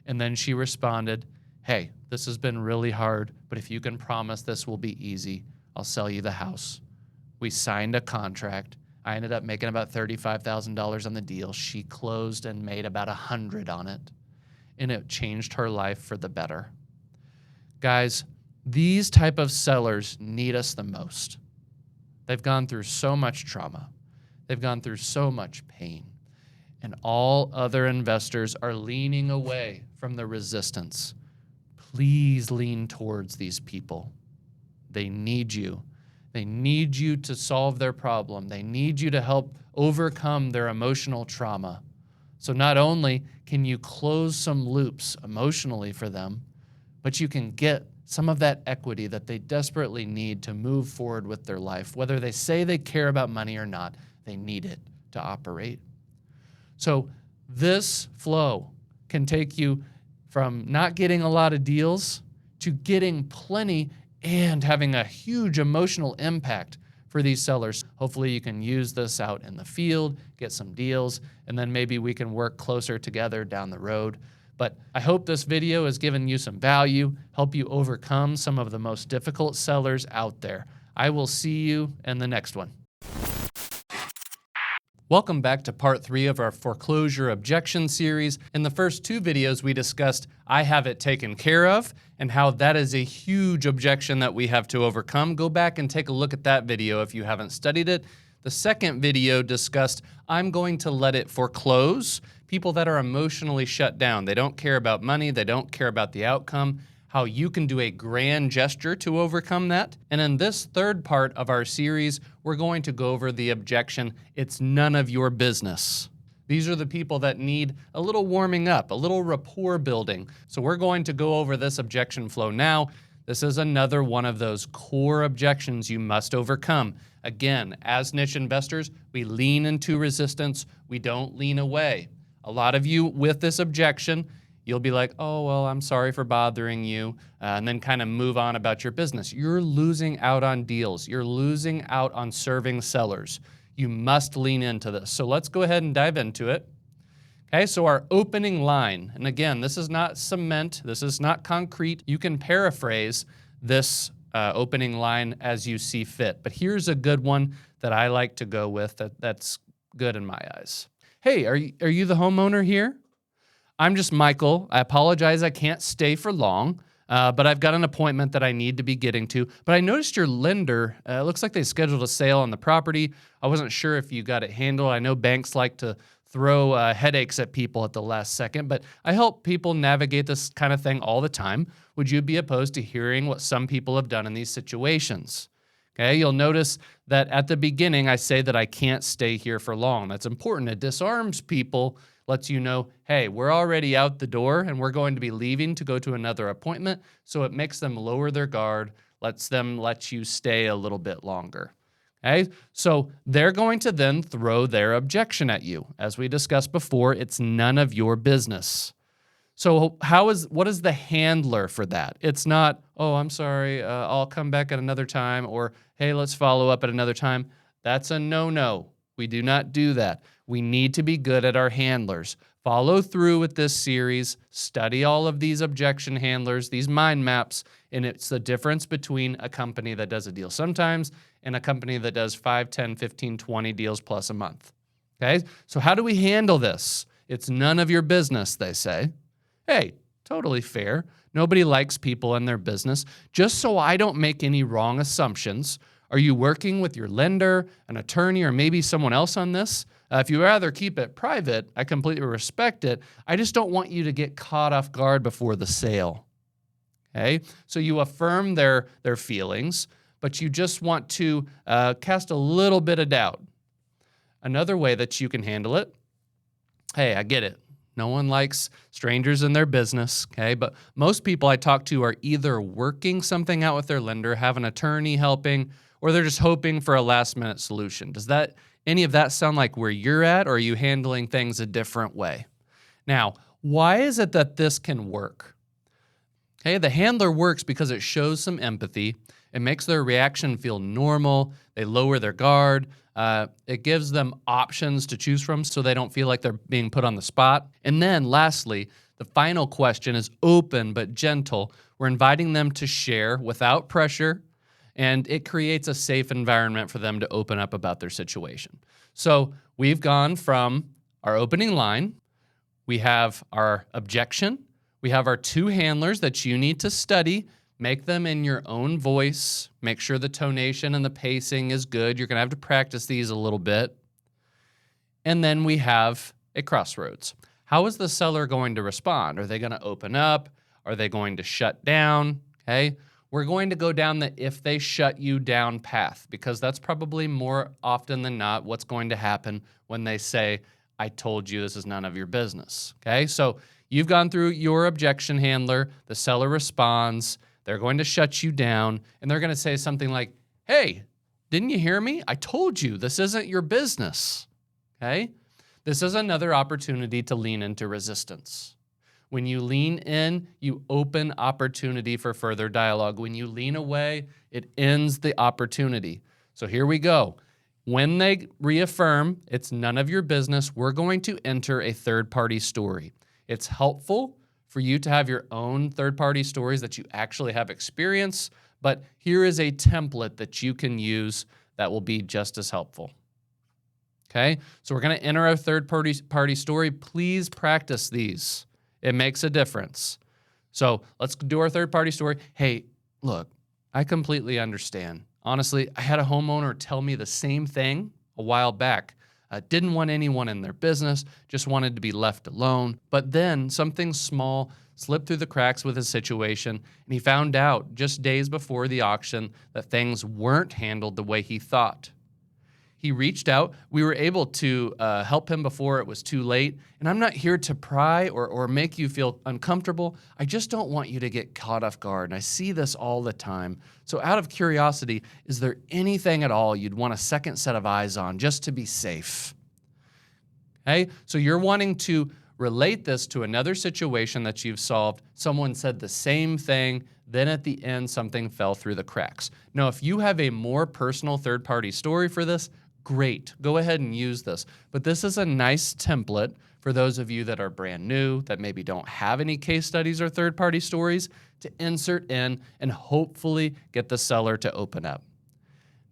and then she responded, hey, this has been really hard, but if you can promise this will be easy, I'll sell you the house. We signed a contract. I ended up making about $35,000 on the deal. She closed and made about $100 on it, and it changed her life for the better. Guys, these type of sellers need us the most. They've gone through so much trauma. They've gone through so much pain, and all other investors are leaning away from the resistance. Please lean towards these people. They need you. They need you to solve their problem. They need you to help overcome their emotional trauma. So not only can you close some loops emotionally for them, but you can get some of that equity that they desperately need to move forward with their life. Whether they say they care about money or not, they need it to operate. So this flow can take you from not getting a lot of deals to getting plenty and having a huge emotional impact for these sellers. Hopefully you can use this out in the field, get some deals, and then maybe we can work closer together down the road. But I hope this video has given you some value, help you overcome some of the most difficult sellers out there. I will see you in the next one. Welcome back to part 3 of our foreclosure objection series. In the first 2 videos, we discussed I have it taken care of and how that is a huge objection that we have to overcome. Go back and take a look at that video if you haven't studied it. The second video discussed I'm going to let it foreclose. People that are emotionally shut down. They don't care about money. They don't care about the outcome. How you can do a grand gesture to overcome that. And in this third part of our series, we're going to go over the objection, it's none of your business. These are the people that need a little warming up, a little rapport building. So we're going to go over this objection flow now. This is another one of those core objections you must overcome. Again, as niche investors, we lean into resistance. We don't lean away. A lot of you with this objection, you'll be like, oh, well, I'm sorry for bothering you, and then kind of move on about your business. You're losing out on deals. You're losing out on serving sellers. You must lean into this. So let's go ahead and dive into it. Okay, so our opening line, and again, this is not cement, this is not concrete. You can paraphrase this opening line as you see fit, but here's a good one that I like to go with that's good in my eyes. Hey, are you the homeowner here? I'm just Michael. I apologize I can't stay for long, but I've got an appointment that I need to be getting to. But I noticed your lender, looks like they scheduled a sale on the property. I wasn't sure if you got it handled. I know banks like to throw headaches at people at the last second, but I help people navigate this kind of thing all the time. Would you be opposed to hearing what some people have done in these situations? Okay, you'll notice that at the beginning, I say that I can't stay here for long. That's important. It disarms people, lets you know, hey, we're already out the door and we're going to be leaving to go to another appointment. So it makes them lower their guard, lets them let you stay a little bit longer. Okay, so they're going to then throw their objection at you. As we discussed before, it's none of your business. So what is the handler for that? It's not, oh, I'm sorry, I'll come back at another time, or hey, let's follow up at another time. That's a no-no. We do not do that. We need to be good at our handlers. Follow through with this series, study all of these objection handlers, these mind maps, and it's the difference between a company that does a deal sometimes and a company that does 5, 10, 15, 20 deals plus a month. Okay, so how do we handle this? It's none of your business, they say. Hey, totally fair. Nobody likes people in their business. Just so I don't make any wrong assumptions, are you working with your lender, an attorney, or maybe someone else on this? If you'd rather keep it private, I completely respect it. I just don't want you to get caught off guard before the sale. Okay? So you affirm their feelings, but you just want to cast a little bit of doubt. Another way that you can handle it, hey, I get it. No one likes strangers in their business, okay? But most people I talk to are either working something out with their lender, have an attorney helping, or they're just hoping for a last-minute solution. Does any of that sound like where you're at, or are you handling things a different way? Now, why is it that this can work? Okay, the handler works because it shows some empathy. It makes their reaction feel normal. They lower their guard. It gives them options to choose from so they don't feel like they're being put on the spot. And then lastly, the final question is open but gentle. We're inviting them to share without pressure, and it creates a safe environment for them to open up about their situation. So we've gone from our opening line, we have our objection, we have our two handlers that you need to study. Make them in your own voice. Make sure the tonation and the pacing is good. You're going to have to practice these a little bit. And then we have a crossroads. How is the seller going to respond? Are they going to open up? Are they going to shut down? Okay. We're going to go down the if they shut you down path, because that's probably more often than not what's going to happen when they say, I told you this is none of your business. Okay. So you've gone through your objection handler. The seller responds. They're going to shut you down, and they're going to say something like, hey, didn't you hear me? I told you this isn't your business, okay? This is another opportunity to lean into resistance. When you lean in, you open opportunity for further dialogue. When you lean away, it ends the opportunity. So here we go. When they reaffirm it's none of your business, we're going to enter a third-party story. It's helpful for you to have your own third-party stories that you actually have experience, but here is a template that you can use that will be just as helpful. Okay, so we're going to enter our third-party story. Please practice these. It makes a difference. So let's do our third-party story. Hey, look, I completely understand. Honestly, I had a homeowner tell me the same thing a while back. Didn't want anyone in their business, just wanted to be left alone. But then something small slipped through the cracks with his situation, and he found out just days before the auction that things weren't handled the way he thought. He reached out. We were able to help him before it was too late. And I'm not here to pry or make you feel uncomfortable. I just don't want you to get caught off guard. And I see this all the time. So out of curiosity, is there anything at all you'd want a second set of eyes on just to be safe? Okay, so you're wanting to relate this to another situation that you've solved. Someone said the same thing, then at the end, something fell through the cracks. Now, if you have a more personal third-party story for this, great. Go ahead and use this. But this is a nice template for those of you that are brand new, that maybe don't have any case studies or third-party stories, to insert in and hopefully get the seller to open up.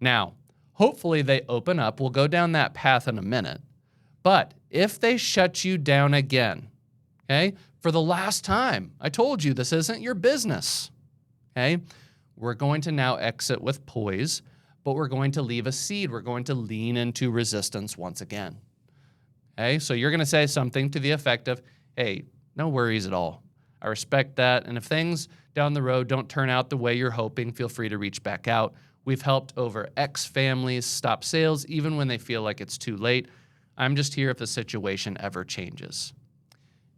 Now, hopefully they open up. We'll go down that path in a minute. But if they shut you down again, okay, for the last time, I told you this isn't your business, okay, we're going to now exit with poise, but we're going to leave a seed. We're going to lean into resistance once again, okay? So you're going to say something to the effect of, hey, no worries at all. I respect that, and if things down the road don't turn out the way you're hoping, feel free to reach back out. We've helped over X families stop sales even when they feel like it's too late. I'm just here if the situation ever changes.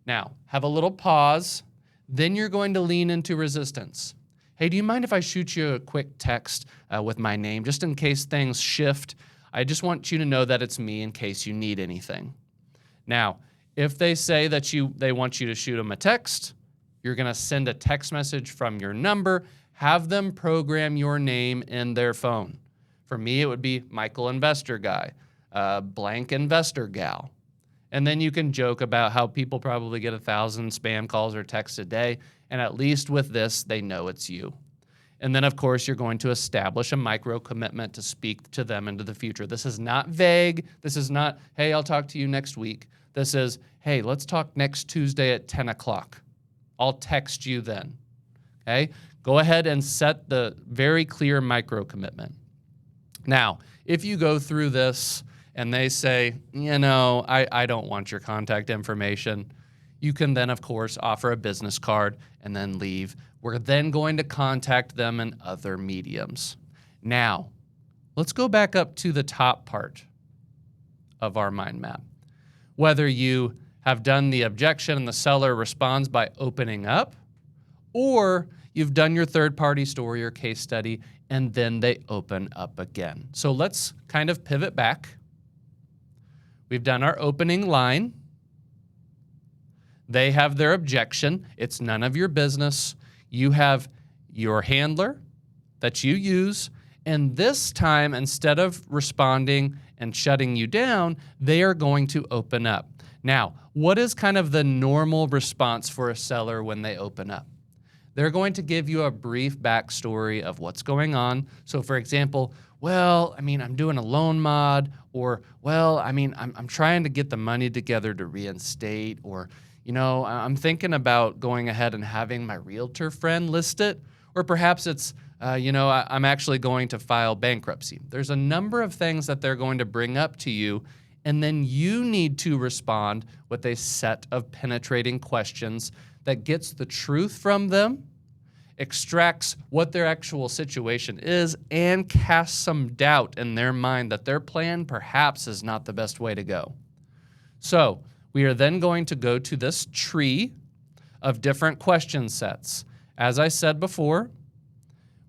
Now, have a little pause. Then you're going to lean into resistance. Hey, do you mind if I shoot you a quick text with my name, just in case things shift? I just want you to know that it's me in case you need anything. Now, if they say that they want you to shoot them a text, you're going to send a text message from your number, have them program your name in their phone. For me, it would be Michael Investor Guy. Blank investor gal. And then you can joke about how people probably get 1,000 spam calls or texts a day, and at least with this, they know it's you. And then, of course, you're going to establish a micro commitment to speak to them into the future. This is not vague. This is not, hey, I'll talk to you next week. This is, hey, let's talk next Tuesday at 10 o'clock. I'll text you then, okay? Go ahead and set the very clear micro commitment. Now, if you go through this and they say, you know, I don't want your contact information, you can then, of course, offer a business card and then leave. We're then going to contact them in other mediums. Now, let's go back up to the top part of our mind map. Whether you have done the objection and the seller responds by opening up, or you've done your third-party story or case study and then they open up again. So let's kind of pivot back. We've done our opening line. They have their objection. It's none of your business. You have your handler that you use, and this time, instead of responding and shutting you down, they are going to open up. Now, what is kind of the normal response for a seller when they open up? They're going to give you a brief backstory of what's going on. So for example, well, I mean, I'm doing a loan mod, or, well, I mean, I'm trying to get the money together to reinstate, or, you know, I'm thinking about going ahead and having my realtor friend list it, or perhaps it's, you know, I'm actually going to file bankruptcy. There's a number of things that they're going to bring up to you, and then you need to respond with a set of penetrating questions that gets the truth from them, extracts what their actual situation is, and casts some doubt in their mind that their plan perhaps is not the best way to go. So we are then going to go to this tree of different question sets. As I said before,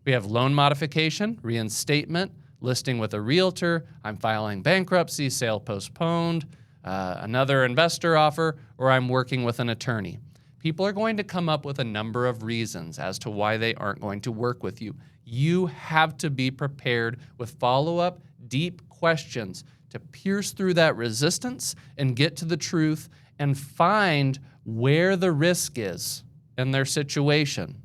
we have loan modification, reinstatement, listing with a realtor, I'm filing bankruptcy, sale postponed, another investor offer, or I'm working with an attorney. People are going to come up with a number of reasons as to why they aren't going to work with you. You have to be prepared with follow-up, deep questions to pierce through that resistance and get to the truth and find where the risk is in their situation.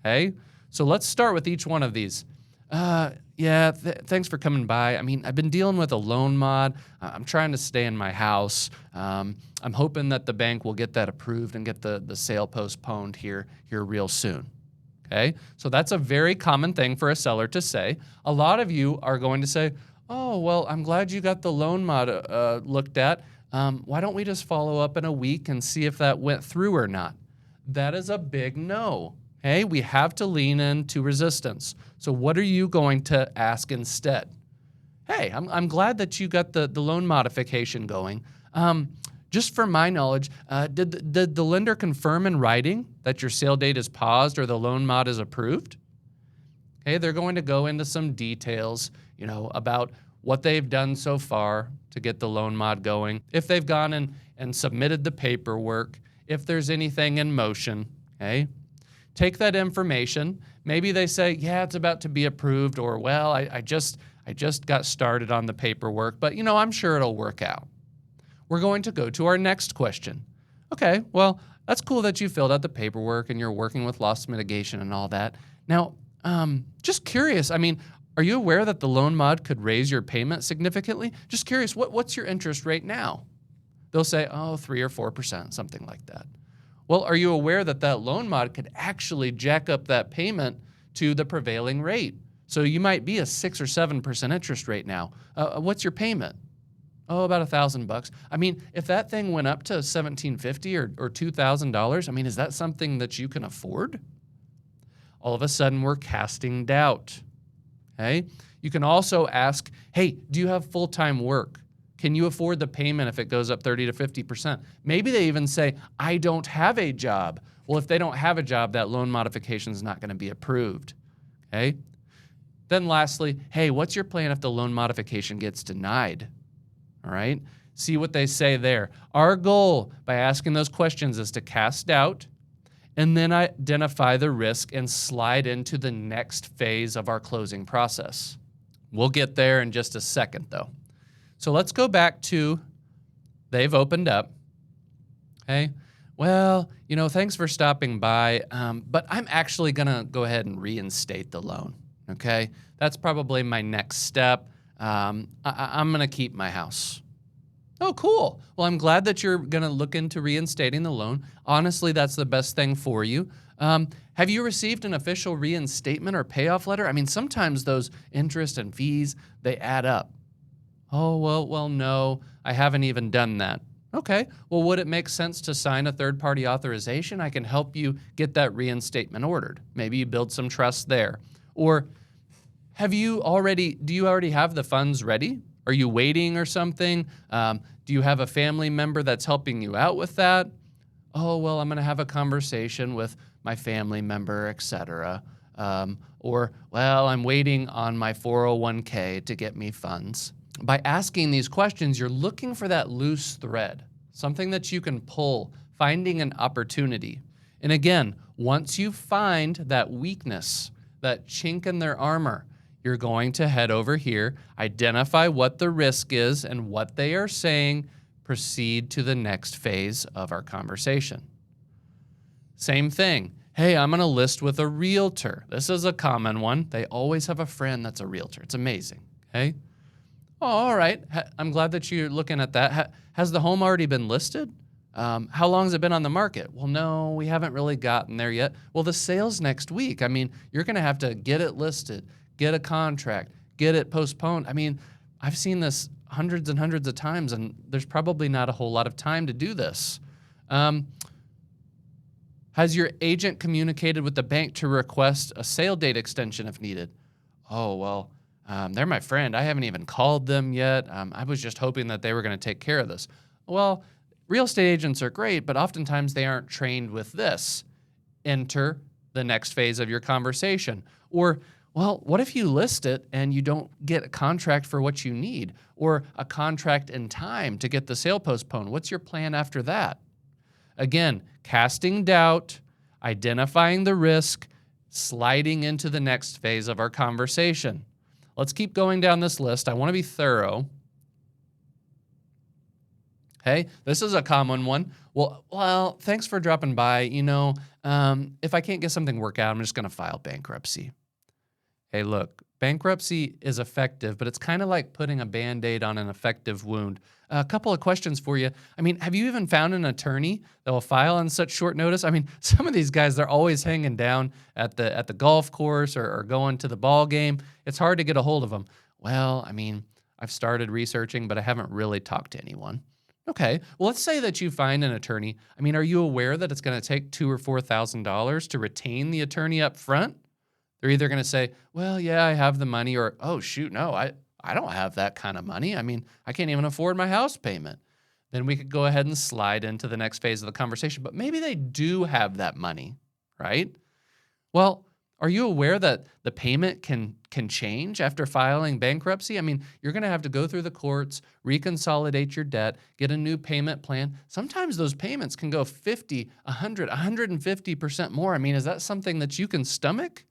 Okay? So let's start with each one of these. Thanks for coming by. I mean, I've been dealing with a loan mod. I'm trying to stay in my house. I'm hoping that the bank will get that approved and get the sale postponed here real soon. Okay? So that's a very common thing for a seller to say. A lot of you are going to say, oh, well, I'm glad you got the loan mod looked at. Why don't we just follow up in a week and see if that went through or not? That is a big no. Okay, we have to lean into resistance. So what are you going to ask instead? hey, I'm glad that you got the loan modification going. Just for my knowledge, did the lender confirm in writing that your sale date is paused or the loan mod is approved? Okay, they're going to go into some details, about what they've done so far to get the loan mod going, if they've gone and submitted the paperwork, if there's anything in motion, okay? Take that information. Maybe they say, yeah, it's about to be approved, or, well, I just got started on the paperwork, but, I'm sure it'll work out. We're going to go to our next question. Okay, well, that's cool that you filled out the paperwork and you're working with loss mitigation and all that. Now, just curious, are you aware that the loan mod could raise your payment significantly? Just curious, what's your interest rate now? They'll say, 3 or 4%, something like that. Well, are you aware that that loan mod could actually jack up that payment to the prevailing rate? So you might be a 6 or 7% interest rate now. What's your payment? About $1,000. If that thing went up to $1,750 or $2,000, is that something that you can afford? All of a sudden, we're casting doubt. Okay? You can also ask, hey, do you have full-time work? Can you afford the payment if it goes up 30 to 50%? Maybe they even say, I don't have a job. Well, if they don't have a job, that loan modification is not going to be approved. Okay? Then lastly, hey, what's your plan if the loan modification gets denied? All right? See what they say there. Our goal by asking those questions is to cast doubt and then identify the risk and slide into the next phase of our closing process. We'll get there in just a second, though. So let's go back to they've opened up. Okay? Well, thanks for stopping by, but I'm actually going to go ahead and reinstate the loan. Okay? That's probably my next step. I'm going to keep my house. Oh, cool. Well, I'm glad that you're going to look into reinstating the loan. Honestly, that's the best thing for you. Have you received an official reinstatement or payoff letter? Sometimes those interest and fees, they add up. Oh, well, no, I haven't even done that. Okay, well, would it make sense to sign a third-party authorization? I can help you get that reinstatement ordered. Maybe you build some trust there. Or do you already have the funds ready? Are you waiting or something? Do you have a family member that's helping you out with that? Oh, well, I'm going to have a conversation with my family member, etc. Or, well, I'm waiting on my 401k to get me funds. By asking these questions, you're looking for that loose thread, something that you can pull, finding an opportunity. And again, once you find that weakness, that chink in their armor, you're going to head over here, identify what the risk is and what they are saying, proceed to the next phase of our conversation. Same thing. Hey, I'm going to list with a realtor. This is a common one. They always have a friend that's a realtor. It's amazing. Okay? Oh, all right. I'm glad that you're looking at that. Has the home already been listed? How long has it been on the market? Well, no, we haven't really gotten there yet. Well, the sale's next week. You're going to have to get it listed, get a contract, get it postponed. I've seen this hundreds and hundreds of times, and there's probably not a whole lot of time to do this. Has your agent communicated with the bank to request a sale date extension if needed? Oh, well, they're my friend. I haven't even called them yet. I was just hoping that they were going to take care of this. Well, real estate agents are great, but oftentimes they aren't trained with this. Enter the next phase of your conversation. Or, well, what if you list it and you don't get a contract for what you need, or a contract in time to get the sale postponed? What's your plan after that? Again, casting doubt, identifying the risk, sliding into the next phase of our conversation. Let's keep going down this list. I want to be thorough. Okay, this is a common one. Well, thanks for dropping by. If I can't get something worked out, I'm just going to file bankruptcy. Hey, look, bankruptcy is effective, but it's kind of like putting a Band-Aid on an effective wound. A couple of questions for you. Have you even found an attorney that will file on such short notice? Some of these guys, they're always hanging down at the golf course or going to the ball game. It's hard to get a hold of them. Well, I've started researching, but I haven't really talked to anyone. Okay, well, let's say that you find an attorney. Are you aware that it's going to take $2,000 or $4,000 to retain the attorney up front? They're either going to say, well, yeah, I have the money, or, oh, shoot, no, I don't have that kind of money. I mean, I can't even afford my house payment. Then we could go ahead and slide into the next phase of the conversation. But maybe they do have that money, right? Well, are you aware that the payment can change after filing bankruptcy? I mean, you're going to have to go through the courts, reconsolidate your debt, get a new payment plan. Sometimes those payments can go 50, 100, 150% more. I mean, is that something that you can stomach?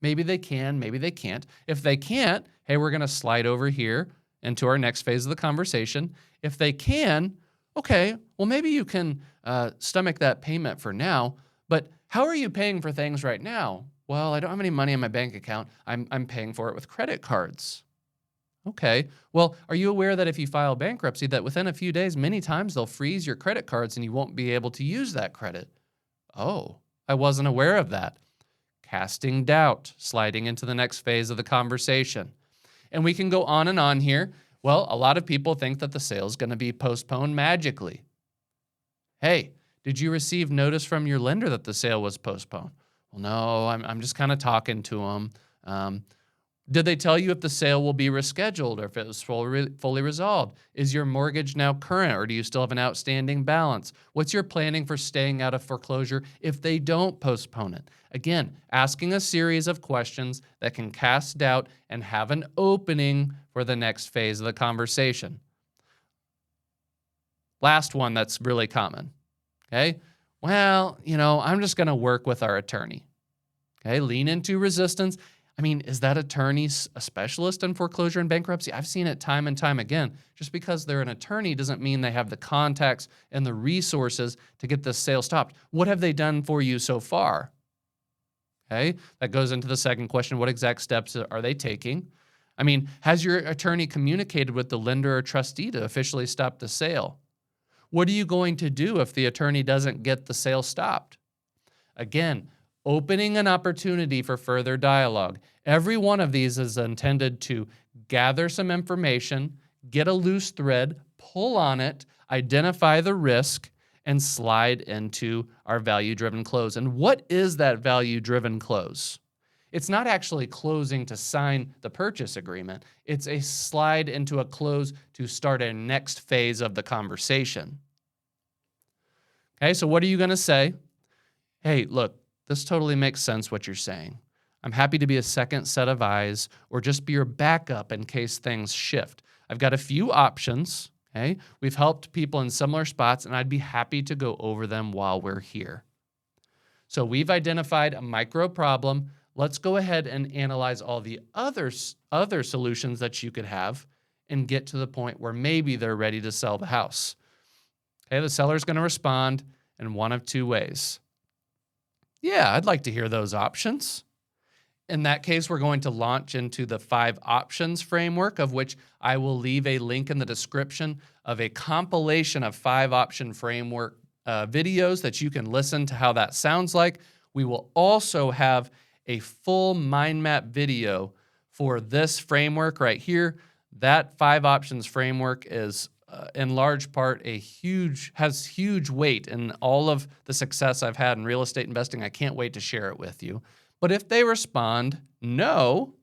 Maybe they can, maybe they can't. If they can't, hey, we're going to slide over here into our next phase of the conversation. If they can, okay, well, maybe you can stomach that payment for now, but how are you paying for things right now? Well, I don't have any money in my bank account. I'm paying for it with credit cards. Okay, well, are you aware that if you file bankruptcy, that within a few days, many times they'll freeze your credit cards and you won't be able to use that credit? Oh, I wasn't aware of that. Casting doubt, sliding into the next phase of the conversation. And we can go on and on here. Well, a lot of people think that the sale is going to be postponed magically. Hey, did you receive notice from your lender that the sale was postponed? Well, no, I'm just kind of talking to them. Did they tell you if the sale will be rescheduled or if it was fully resolved? Is your mortgage now current or do you still have an outstanding balance? What's your planning for staying out of foreclosure if they don't postpone it? Again, asking a series of questions that can cast doubt and have an opening for the next phase of the conversation. Last one that's really common. Okay, well, I'm just going to work with our attorney. Okay, lean into resistance. I mean, is that attorney a specialist in foreclosure and bankruptcy? I've seen it time and time again. Just because they're an attorney doesn't mean they have the contacts and the resources to get this sale stopped. What have they done for you so far? Okay, that goes into the second question. What exact steps are they taking? I mean, has your attorney communicated with the lender or trustee to officially stop the sale? What are you going to do if the attorney doesn't get the sale stopped? Again, opening an opportunity for further dialogue. Every one of these is intended to gather some information, get a loose thread, pull on it, identify the risk, and slide into our value-driven close. And what is that value-driven close? It's not actually closing to sign the purchase agreement. It's a slide into a close to start a next phase of the conversation. Okay, so what are you going to say? Hey, look, this totally makes sense what you're saying. I'm happy to be a second set of eyes or just be your backup in case things shift. I've got a few options. Okay, we've helped people in similar spots, and I'd be happy to go over them while we're here. So we've identified a micro problem. Let's go ahead and analyze all the other solutions that you could have and get to the point where maybe they're ready to sell the house. Okay, the seller's going to respond in one of two ways. Yeah, I'd like to hear those options. In that case, we're going to launch into the 5 options framework, of which I will leave a link in the description of a compilation of 5 option framework videos that you can listen to how that sounds like. We will also have a full mind map video for this framework right here. That 5 options framework is in large part has huge weight in all of the success I've had in real estate investing. I can't wait to share it with you. But if they respond no,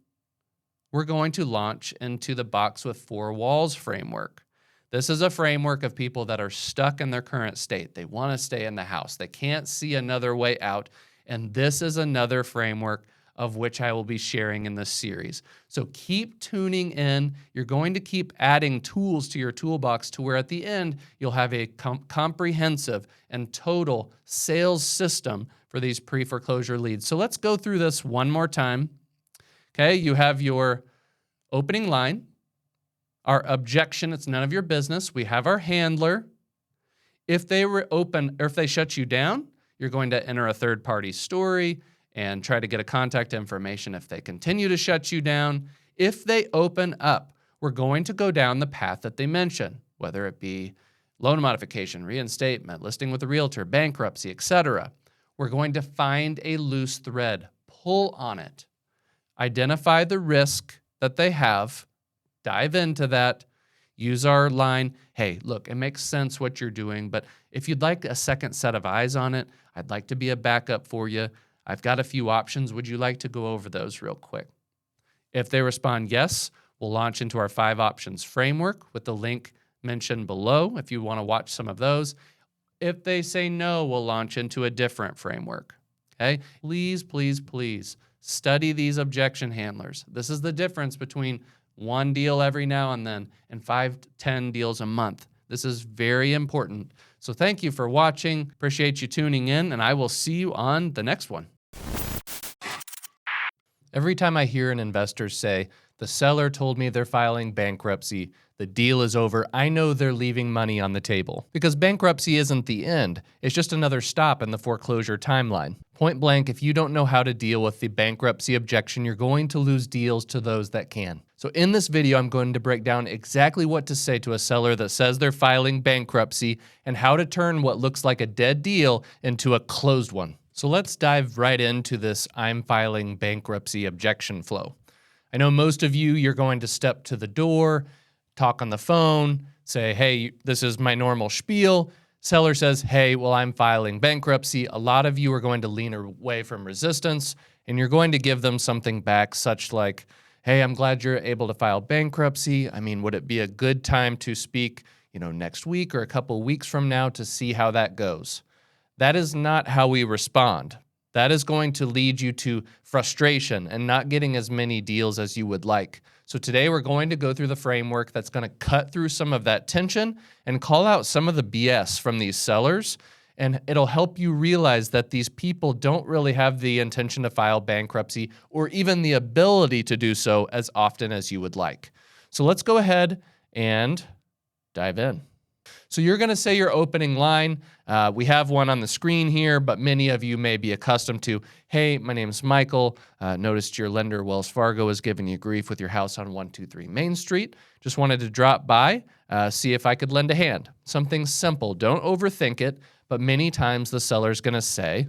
we're going to launch into the box with 4 walls framework. This is a framework of people that are stuck in their current state. They want to stay in the house. They can't see another way out. And this is another framework of which I will be sharing in this series. So keep tuning in. You're going to keep adding tools to your toolbox to where at the end, you'll have a comprehensive and total sales system for these pre-foreclosure leads. So let's go through this one more time. Okay, you have your opening line, our objection, it's none of your business. We have our handler. If they were open or if they shut you down, you're going to enter a third-party story and try to get a contact information if they continue to shut you down. If they open up, we're going to go down the path that they mention, whether it be loan modification, reinstatement, listing with a realtor, bankruptcy, etc. We're going to find a loose thread, pull on it, identify the risk that they have, dive into that, use our line, hey, look, it makes sense what you're doing, but if you'd like a second set of eyes on it, I'd like to be a backup for you. I've got a few options. Would you like to go over those real quick? If they respond yes, We'll launch into our 5 options framework with the link mentioned below if you want to watch some of those. If they say no, we'll launch into a different framework. Okay? Please, please, please study these objection handlers. This is the difference between one deal every now and then and 5 to 10 deals a month. This is very important. So thank you for watching. Appreciate you tuning in, and I will see you on the next one. Every time I hear an investor say, the seller told me they're filing bankruptcy, the deal is over, I know they're leaving money on the table. Because bankruptcy isn't the end, it's just another stop in the foreclosure timeline. Point blank, if you don't know how to deal with the bankruptcy objection, you're going to lose deals to those that can. So in this video, I'm going to break down exactly what to say to a seller that says they're filing bankruptcy and how to turn what looks like a dead deal into a closed one. So let's dive right into this I'm filing bankruptcy objection flow. I know most of you, you're going to step to the door, talk on the phone, say, hey, this is my normal spiel. Seller says, hey, well, I'm filing bankruptcy. A lot of you are going to lean away from resistance, and you're going to give them something back, such like, hey, I'm glad you're able to file bankruptcy. I mean, would it be a good time to speak, next week or a couple weeks from now to see how that goes? That is not how we respond. That is going to lead you to frustration and not getting as many deals as you would like. So today we're going to go through the framework that's going to cut through some of that tension and call out some of the BS from these sellers. And it'll help you realize that these people don't really have the intention to file bankruptcy or even the ability to do so as often as you would like. So let's go ahead and dive in. So you're going to say your opening line. We have one on the screen here, but many of you may be accustomed to, hey, my name's Michael. Noticed your lender, Wells Fargo, is giving you grief with your house on 123 Main Street. Just wanted to drop by, see if I could lend a hand. Something simple. Don't overthink it, but many times the seller's going to say,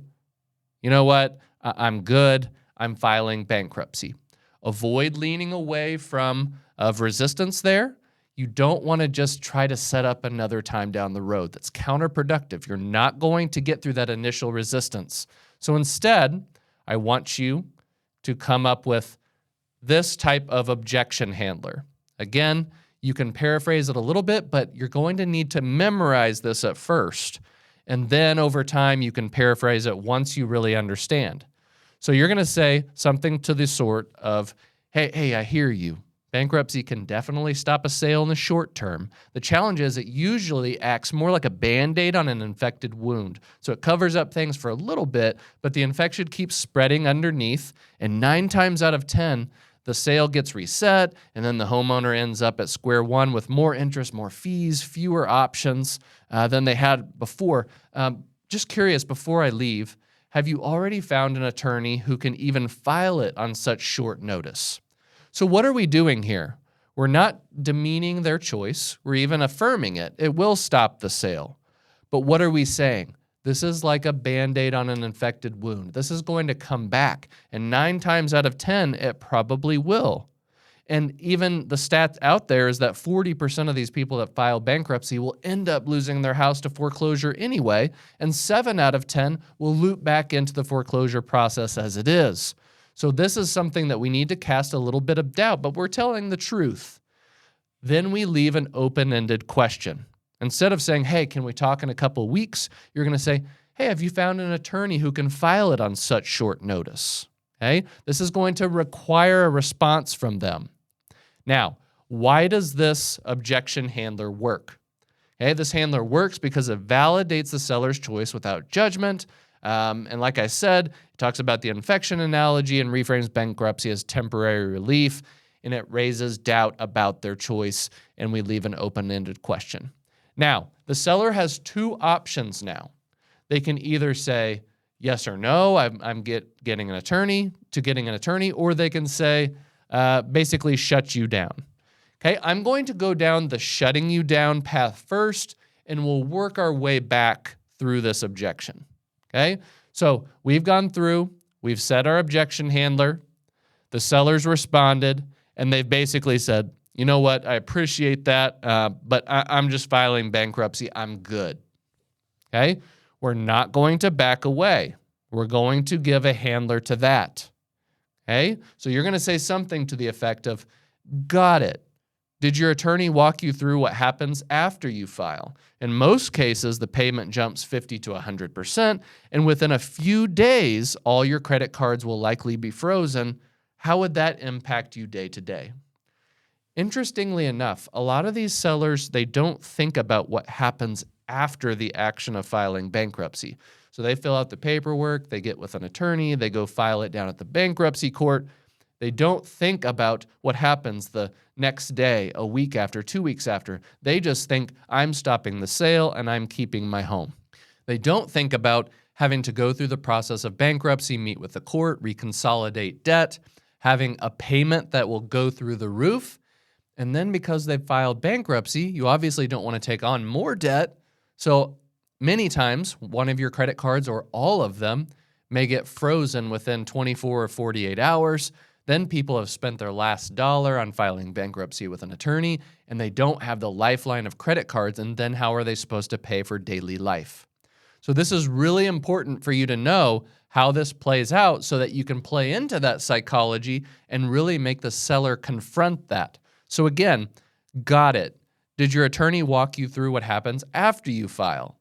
you know what, I'm good. I'm filing bankruptcy. Avoid leaning away from resistance there. You don't want to just try to set up another time down the road. That's counterproductive. You're not going to get through that initial resistance. So instead, I want you to come up with this type of objection handler. Again, you can paraphrase it a little bit, but you're going to need to memorize this at first. And then over time, you can paraphrase it once you really understand. So you're going to say something to the sort of, hey, I hear you. Bankruptcy can definitely stop a sale in the short term. The challenge is it usually acts more like a Band-Aid on an infected wound. So it covers up things for a little bit, but the infection keeps spreading underneath, and 9 times out of 10, the sale gets reset, and then the homeowner ends up at square one with more interest, more fees, fewer options than they had before. Just curious, before I leave, have you already found an attorney who can even file it on such short notice? So what are we doing here? We're not demeaning their choice. We're even affirming it. It will stop the sale. But what are we saying? This is like a Band-Aid on an infected wound. This is going to come back. And 9 times out of 10, it probably will. And even the stats out there is that 40% of these people that file bankruptcy will end up losing their house to foreclosure anyway. And 7 out of 10 will loop back into the foreclosure process as it is. So this is something that we need to cast a little bit of doubt, but we're telling the truth. Then we leave an open-ended question. Instead of saying, hey, can we talk in a couple weeks? You're going to say, hey, have you found an attorney who can file it on such short notice? Okay? This is going to require a response from them. Now, why does this objection handler work? Okay, this handler works because it validates the seller's choice without judgment. And like I said, it talks about the infection analogy and reframes bankruptcy as temporary relief, and it raises doubt about their choice, and we leave an open-ended question. Now, the seller has 2 options now. They can either say yes or no, I'm getting an attorney, or they can say basically shut you down. Okay, I'm going to go down the shutting you down path first, and we'll work our way back through this objection. Okay, so we've gone through, we've set our objection handler, the sellers responded, and they've basically said, you know what, I appreciate that, but I'm just filing bankruptcy, I'm good. Okay, we're not going to back away. We're going to give a handler to that. Okay, so you're going to say something to the effect of, Got it. Did your attorney walk you through what happens after you file? In most cases, the payment jumps 50 to 100%, and within a few days, all your credit cards will likely be frozen. How would that impact you day to day? Interestingly enough, a lot of these sellers, they don't think about what happens after the action of filing bankruptcy. So they fill out the paperwork, they get with an attorney, they go file it down at the bankruptcy court. They don't think about what happens the next day, a week after, 2 weeks after. They just think, I'm stopping the sale and I'm keeping my home. They don't think about having to go through the process of bankruptcy, meet with the court, reconsolidate debt, having a payment that will go through the roof. And then because they've filed bankruptcy, you obviously don't want to take on more debt. So many times, one of your credit cards or all of them may get frozen within 24 or 48 hours. Then people have spent their last dollar on filing bankruptcy with an attorney, and they don't have the lifeline of credit cards, and then how are they supposed to pay for daily life? So this is really important for you to know how this plays out so that you can play into that psychology and really make the seller confront that. So again, got it. Did your attorney walk you through what happens after you file?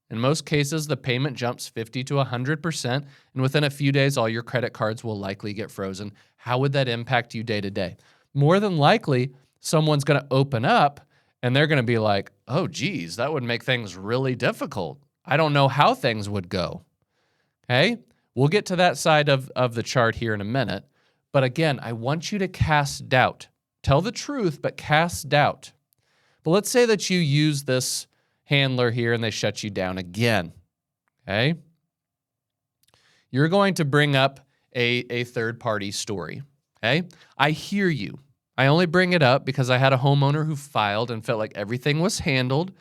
In most cases, the payment jumps 50 to 100%, and within a few days, all your credit cards will likely get frozen. How would that impact you day to day? More than likely, someone's going to open up, and they're going to be like, oh, geez, that would make things really difficult. I don't know how things would go. Okay? We'll get to that side of the chart here in a minute. But again, I want you to cast doubt. Tell the truth, but cast doubt. But let's say that you use this handler here and they shut you down again, okay? You're going to bring up a third-party story, okay? I hear you. I only bring it up because I had a homeowner who filed and felt like everything was handled,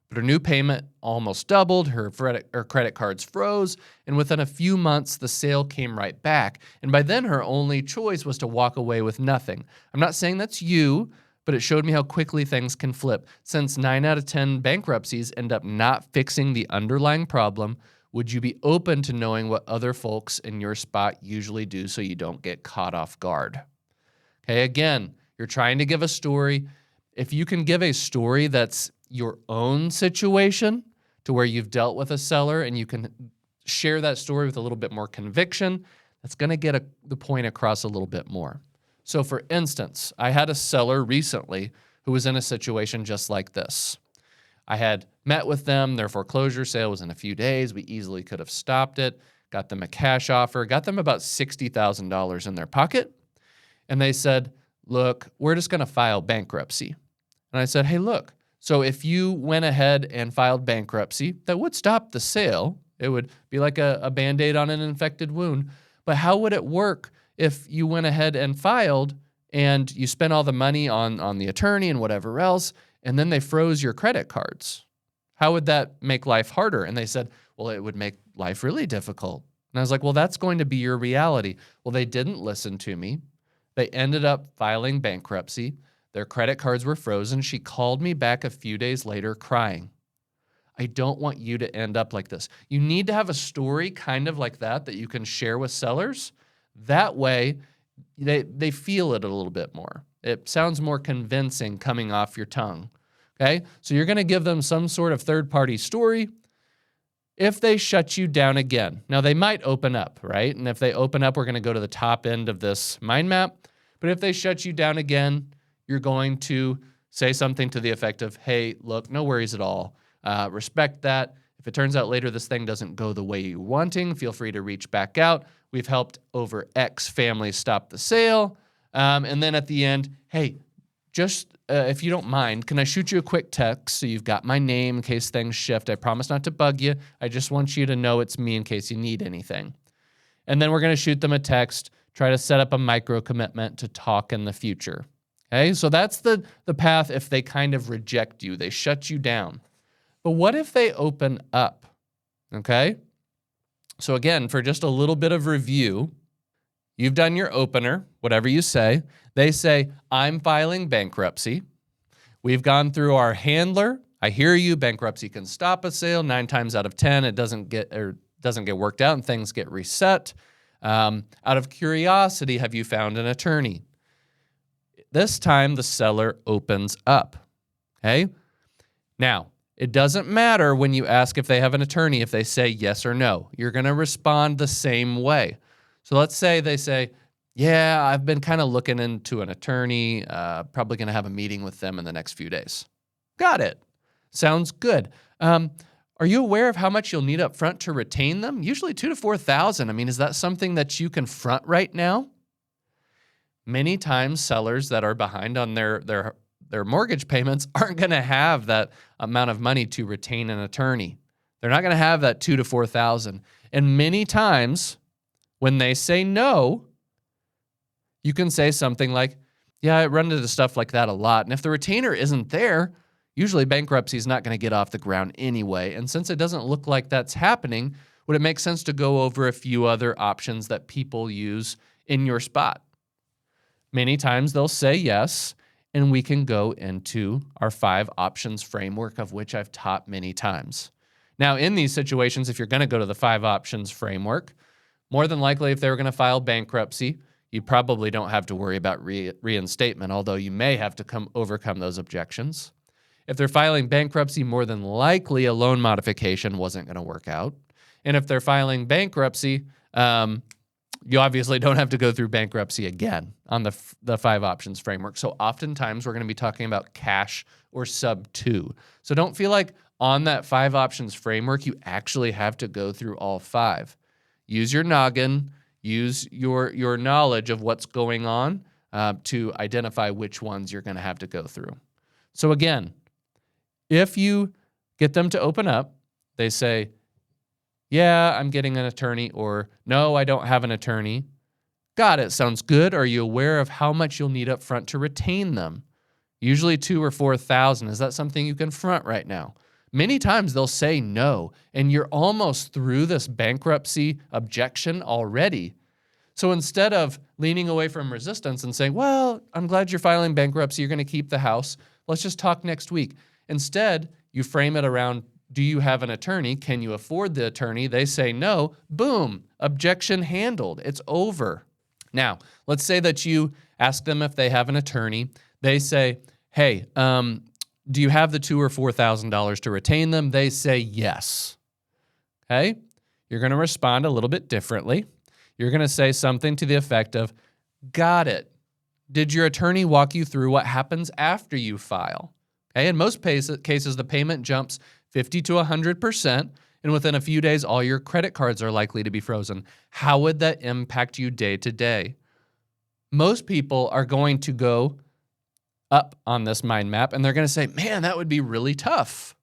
but her new payment almost doubled, her credit cards froze, and within a few months, the sale came right back. And by then, her only choice was to walk away with nothing. I'm not saying that's you, but it showed me how quickly things can flip. Since 9 out of 10 bankruptcies end up not fixing the underlying problem, would you be open to knowing what other folks in your spot usually do so you don't get caught off guard? Okay, again, you're trying to give a story. If you can give a story that's your own situation to where you've dealt with a seller and you can share that story with a little bit more conviction, that's going to get the point across a little bit more. So for instance, I had a seller recently who was in a situation just like this. I had met with them. Their foreclosure sale was in a few days. We easily could have stopped it, got them a cash offer, got them about $60,000 in their pocket. And they said, look, we're just going to file bankruptcy. And I said, hey, look, so if you went ahead and filed bankruptcy, that would stop the sale. It would be like a Band-Aid on an infected wound. But how would it work if you went ahead and filed and you spent all the money on the attorney and whatever else, and then they froze your credit cards? How would that make life harder? And they said, well, it would make life really difficult. And I was like, well, that's going to be your reality. Well, they didn't listen to me. They ended up filing bankruptcy. Their credit cards were frozen. She called me back a few days later crying. I don't want you to end up like this. You need to have a story kind of like that you can share with sellers. That way, they feel it a little bit more. It sounds more convincing coming off your tongue, okay? So you're going to give them some sort of third-party story. If they shut you down again, now they might open up, right? And if they open up, we're going to go to the top end of this mind map. But if they shut you down again, you're going to say something to the effect of, hey, look, no worries at all. Respect that. If it turns out later this thing doesn't go the way you're wanting, feel free to reach back out. We've helped over X families stop the sale. And then at the end, hey, just if you don't mind, can I shoot you a quick text so you've got my name in case things shift? I promise not to bug you. I just want you to know it's me in case you need anything. And then we're going to shoot them a text, try to set up a micro commitment to talk in the future. Okay, so that's the path if they kind of reject you, they shut you down. But what if they open up? Okay, so again, for just a little bit of review, you've done your opener, whatever you say. They say, I'm filing bankruptcy. We've gone through our handler. I hear you. Bankruptcy can stop a sale. 9 times out of 10, it doesn't get worked out and things get reset. Out of curiosity, have you found an attorney? This time the seller opens up. Okay? Now, it doesn't matter when you ask if they have an attorney, if they say yes or no. You're going to respond the same way. So let's say they say, yeah, I've been kind of looking into an attorney, probably going to have a meeting with them in the next few days. Got it. Sounds good. Are you aware of how much you'll need up front to retain them? Usually $2,000 to $4,000. I mean, is that something that you can front right now? Many times sellers that are behind on their mortgage payments aren't going to have that amount of money to retain an attorney. They're not going to have that $2,000 to $4,000. And many times when they say no, you can say something like, yeah, I run into stuff like that a lot. And if the retainer isn't there, usually bankruptcy is not going to get off the ground anyway. And since it doesn't look like that's happening, would it make sense to go over a few other options that people use in your spot? Many times they'll say yes, and we can go into our 5 options framework, of which I've taught many times. Now, in these situations, if you're going to go to the 5 options framework, more than likely if they were going to file bankruptcy, you probably don't have to worry about reinstatement, although you may have to overcome those objections. If they're filing bankruptcy, more than likely a loan modification wasn't going to work out. And if they're filing bankruptcy, you obviously don't have to go through bankruptcy again on the 5 options framework. So oftentimes we're going to be talking about cash or sub 2. So don't feel like on that 5 options framework, you actually have to go through all 5. Use your noggin, use your knowledge of what's going on to identify which ones you're going to have to go through. So again, if you get them to open up, they say, yeah, I'm getting an attorney, or no, I don't have an attorney. Got it. Sounds good. Are you aware of how much you'll need up front to retain them? Usually $2,000 or $4,000. Is that something you can front right now? Many times they'll say no, and you're almost through this bankruptcy objection already. So instead of leaning away from resistance and saying, well, I'm glad you're filing bankruptcy, you're going to keep the house, let's just talk next week. Instead, you frame it around, do you have an attorney? Can you afford the attorney? They say no. Boom. Objection handled. It's over. Now, let's say that you ask them if they have an attorney. They say, hey, do you have the $2,000 or $4,000 to retain them? They say yes. Okay? You're going to respond a little bit differently. You're going to say something to the effect of, got it. Did your attorney walk you through what happens after you file? Okay? In most cases, the payment jumps 50 to 100%, and within a few days, all your credit cards are likely to be frozen. How would that impact you day to day? Most people are going to go up on this mind map, and they're going to say, man, that would be really tough.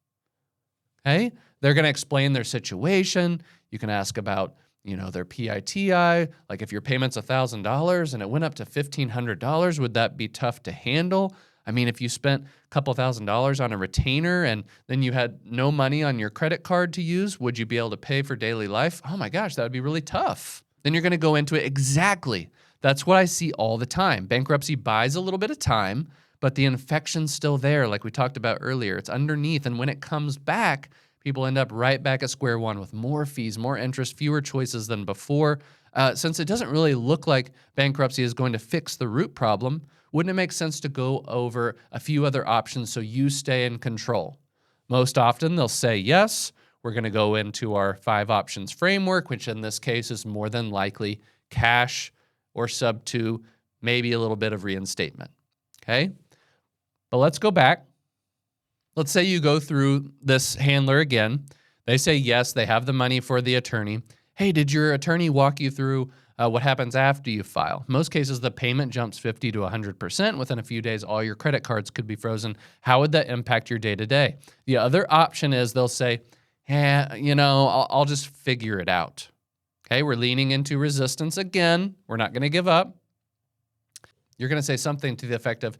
Okay? They're going to explain their situation. You can ask about, their PITI. Like if your payment's $1,000 and it went up to $1,500, would that be tough to handle? I mean, if you spent a couple $1,000s on a retainer and then you had no money on your credit card to use, would you be able to pay for daily life? Oh my gosh, that would be really tough. Then you're going to go into it exactly. That's what I see all the time. Bankruptcy buys a little bit of time, but the infection's still there, like we talked about earlier. It's underneath, and when it comes back, people end up right back at square one with more fees, more interest, fewer choices than before. Since it doesn't really look like bankruptcy is going to fix the root problem, wouldn't it make sense to go over a few other options so you stay in control? Most often, they'll say yes. We're going to go into our 5 options framework, which in this case is more than likely cash or sub 2, maybe a little bit of reinstatement. Okay? But let's go back. Let's say you go through this handler again. They say yes, they have the money for the attorney. Hey, did your attorney walk you through what happens after you file? In most cases, the payment jumps 50 to 100%. Within a few days, all your credit cards could be frozen. How would that impact your day-to-day? The other option is they'll say, I'll just figure it out. Okay, we're leaning into resistance again. We're not going to give up. You're going to say something to the effect of,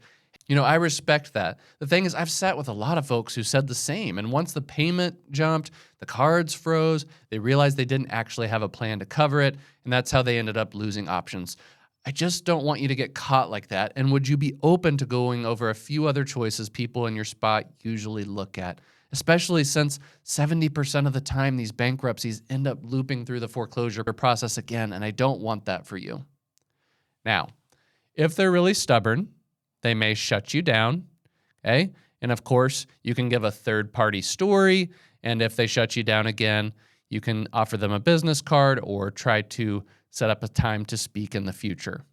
I respect that. The thing is, I've sat with a lot of folks who said the same. And once the payment jumped, the cards froze, they realized they didn't actually have a plan to cover it. And that's how they ended up losing options. I just don't want you to get caught like that. And would you be open to going over a few other choices people in your spot usually look at? Especially since 70% of the time these bankruptcies end up looping through the foreclosure process again. And I don't want that for you. Now, if they're really stubborn, they may shut you down, okay? And of course, you can give a third-party story, and if they shut you down again, you can offer them a business card or try to set up a time to speak in the future.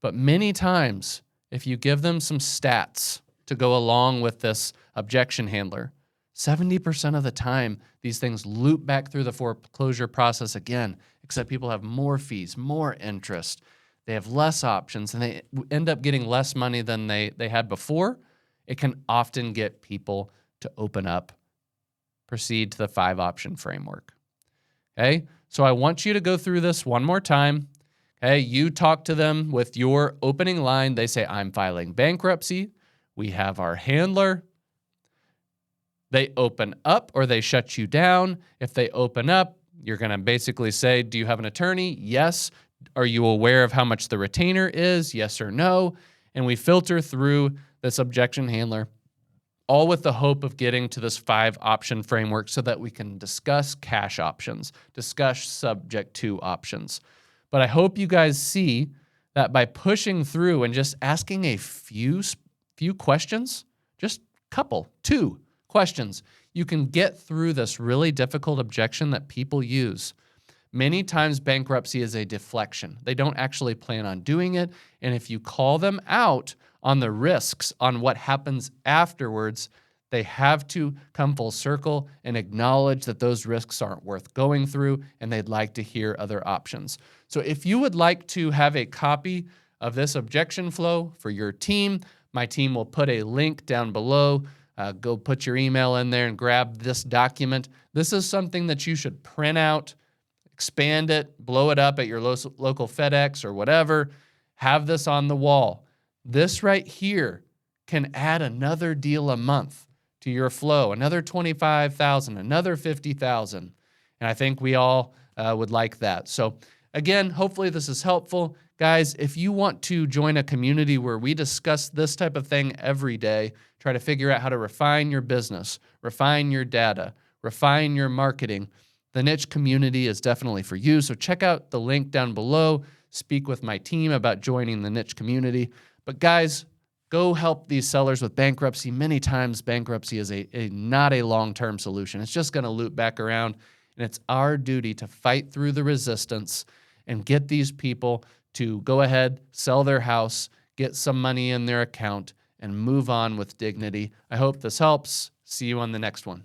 But many times, if you give them some stats to go along with this objection handler, 70% of the time, these things loop back through the foreclosure process again, except people have more fees, more interest. They have less options, and they end up getting less money than they had before. It can often get people to open up, proceed to the 5-option framework. Okay, so I want you to go through this one more time. Okay, you talk to them with your opening line. They say, I'm filing bankruptcy. We have our handler. They open up or they shut you down. If they open up, you're going to basically say, do you have an attorney? Yes. Are you aware of how much the retainer is? Yes or no? And we filter through this objection handler, all with the hope of getting to this 5-option framework so that we can discuss cash options, discuss subject to options. But I hope you guys see that by pushing through and just asking a few questions, just couple, 2 questions, you can get through this really difficult objection that people use. Many times bankruptcy is a deflection. They don't actually plan on doing it. And if you call them out on the risks, on what happens afterwards, they have to come full circle and acknowledge that those risks aren't worth going through and they'd like to hear other options. So if you would like to have a copy of this objection flow for your team, my team will put a link down below. Go put your email in there and grab this document. This is something that you should print out, expand it, blow it up at your local FedEx or whatever. Have this on the wall. This right here can add another deal a month to your flow, another $25,000, another $50,000. And I think we all would like that. So again, hopefully this is helpful. Guys, if you want to join a community where we discuss this type of thing every day, try to figure out how to refine your business, refine your data, refine your marketing, the niche community is definitely for you. So check out the link down below. Speak with my team about joining the niche community. But guys, go help these sellers with bankruptcy. Many times bankruptcy is not a long-term solution. It's just going to loop back around. And it's our duty to fight through the resistance and get these people to go ahead, sell their house, get some money in their account, and move on with dignity. I hope this helps. See you on the next one.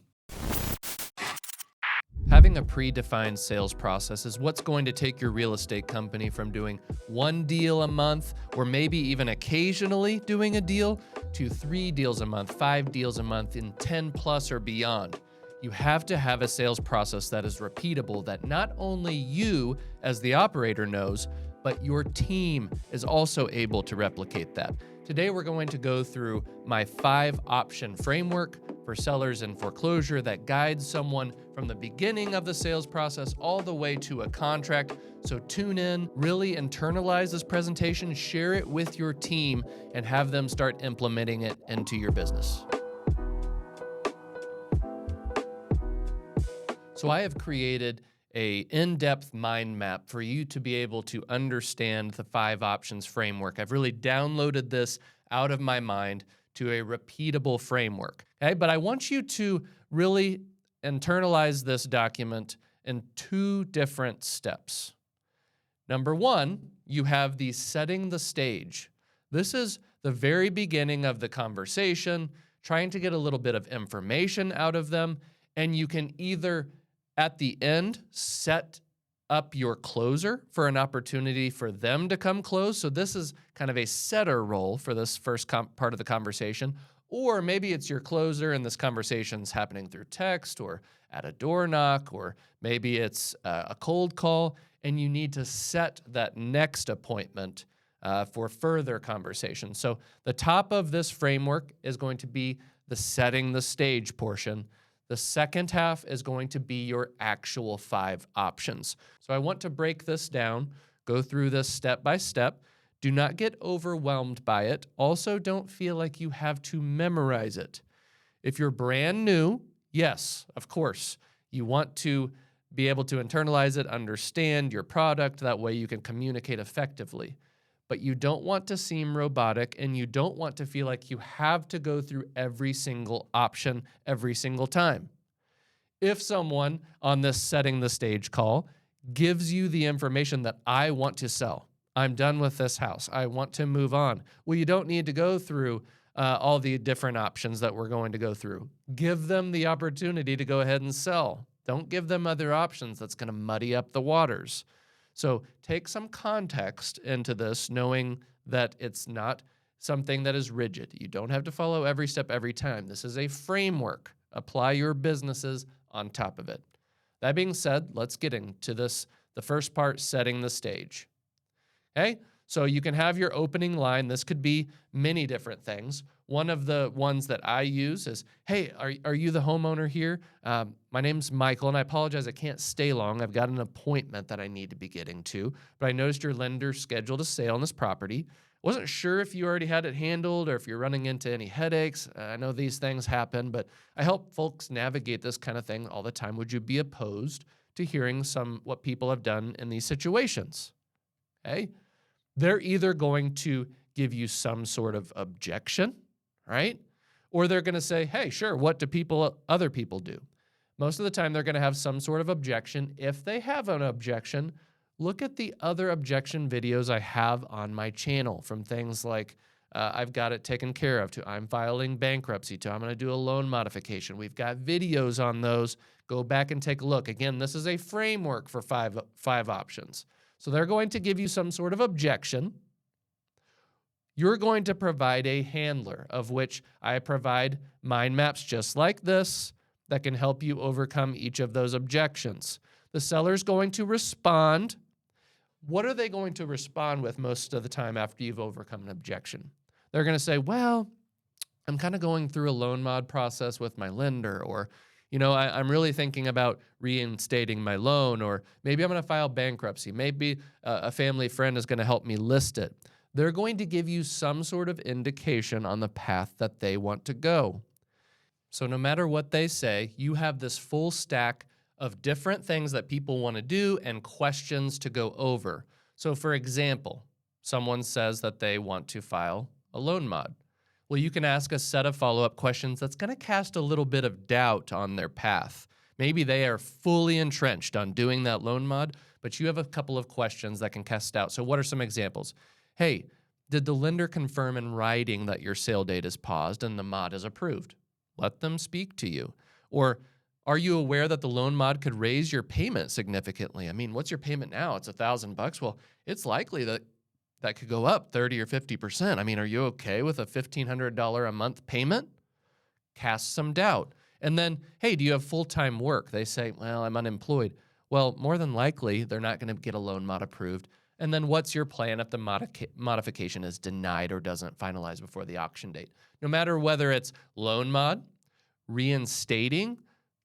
Having a predefined sales process is what's going to take your real estate company from doing 1 deal a month, or maybe even occasionally doing a deal, to 3 deals a month, 5 deals a month, in 10 plus or beyond. You have to have a sales process that is repeatable, that not only you as the operator knows, but your team is also able to replicate that. Today, we're going to go through my 5-option framework for sellers in foreclosure that guides someone from the beginning of the sales process all the way to a contract. So tune in, really internalize this presentation, share it with your team, and have them start implementing it into your business. So I have created an in-depth mind map for you to be able to understand the 5 options framework. I've really downloaded this out of my mind to a repeatable framework. Okay, but I want you to really internalize this document in 2 different steps. Number 1, you have the setting the stage. This is the very beginning of the conversation, trying to get a little bit of information out of them, and you can either at the end set up your closer for an opportunity for them to come close. So this is kind of a setter role for this first part of the conversation. Or maybe it's your closer and this conversation's happening through text or at a door knock, or maybe it's a cold call and you need to set that next appointment for further conversation. So the top of this framework is going to be the setting the stage portion. The second half is going to be your actual 5 options. So I want to break this down, go through this step by step. Do not get overwhelmed by it. Also, don't feel like you have to memorize it. If you're brand new, yes, of course, you want to be able to internalize it, understand your product. That way you can communicate effectively. but you don't want to seem robotic and you don't want to feel like you have to go through every single option every single time. If someone on this setting the stage call gives you the information that I want to sell, I'm done with this house, I want to move on. Well, you don't need to go through all the different options that we're going to go through. Give them the opportunity to go ahead and sell. Don't give them other options. That's going to muddy up the waters. So take some context into this, knowing that it's not something that is rigid. You don't have to follow every step every time. This is a framework. Apply your businesses on top of it. That being said, let's get into this, the first part, setting the stage. Okay? So you can have your opening line. This could be many different things. One of the ones that I use is, hey, are you the homeowner here? My name's Michael, and I apologize, I can't stay long. I've got an appointment that I need to be getting to, but I noticed your lender scheduled a sale on this property. Wasn't sure if you already had it handled or if you're running into any headaches. I know these things happen, but I help folks navigate this kind of thing all the time. Would you be opposed to hearing what people have done in these situations? Okay? They're either going to give you some sort of objection, right? Or they're going to say, hey, sure, what do other people do? Most of the time, they're going to have some sort of objection. If they have an objection, look at the other objection videos I have on my channel, from things like I've got it taken care of to I'm filing bankruptcy to I'm going to do a loan modification. We've got videos on those. Go back and take a look. Again, this is a framework for five options. So they're going to give you some sort of objection. You're going to provide a handler, of which I provide mind maps just like this that can help you overcome each of those objections. The seller's going to respond. What are they going to respond with most of the time after you've overcome an objection? They're going to say, well, I'm kind of going through a loan mod process with my lender, or I'm really thinking about reinstating my loan, or maybe I'm going to file bankruptcy. Maybe a family friend is going to help me list it. They're going to give you some sort of indication on the path that they want to go. So no matter what they say, you have this full stack of different things that people want to do and questions to go over. So for example, someone says that they want to file a loan mod. Well, you can ask a set of follow-up questions that's going to cast a little bit of doubt on their path. Maybe they are fully entrenched on doing that loan mod, but you have a couple of questions that can cast doubt. So what are some examples? Hey, did the lender confirm in writing that your sale date is paused and the mod is approved? Let them speak to you. Or are you aware that the loan mod could raise your payment significantly? I mean, what's your payment now? It's $1,000. Well, it's likely that could go up 30 or 50%. I mean, are you okay with a $1,500 a month payment? Cast some doubt. And then, hey, do you have full-time work? They say, well, I'm unemployed. Well, more than likely, they're not going to get a loan mod approved. And then what's your plan if the modification is denied or doesn't finalize before the auction date? No matter whether it's loan mod, reinstating,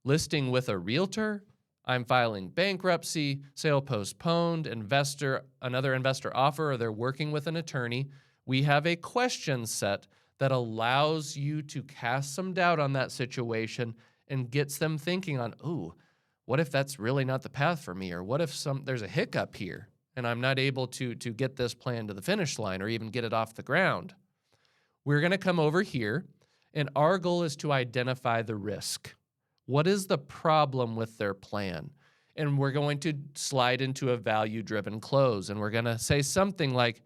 listing with a realtor, I'm filing bankruptcy, sale postponed, another investor offer, or they're working with an attorney, we have a question set that allows you to cast some doubt on that situation and gets them thinking on, ooh, what if that's really not the path for me? Or what if there's a hiccup here and I'm not able to get this plan to the finish line or even get it off the ground? We're going to come over here, and our goal is to identify the risk. What is the problem with their plan? And we're going to slide into a value-driven close, and we're going to say something like,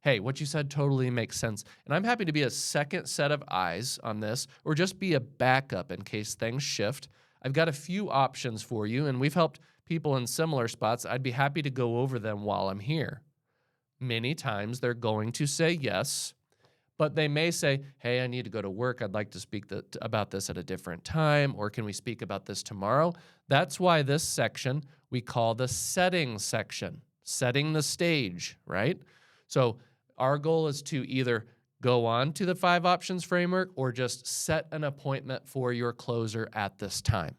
hey, what you said totally makes sense, and I'm happy to be a second set of eyes on this, or just be a backup in case things shift. I've got a few options for you, and we've helped people in similar spots. I'd be happy to go over them while I'm here. Many times they're going to say yes, but they may say, hey, I need to go to work. I'd like to speak about this at a different time, or can we speak about this tomorrow? That's why this section we call the setting section, setting the stage, right? So our goal is to either go on to the 5 options framework or just set an appointment for your closer at this time.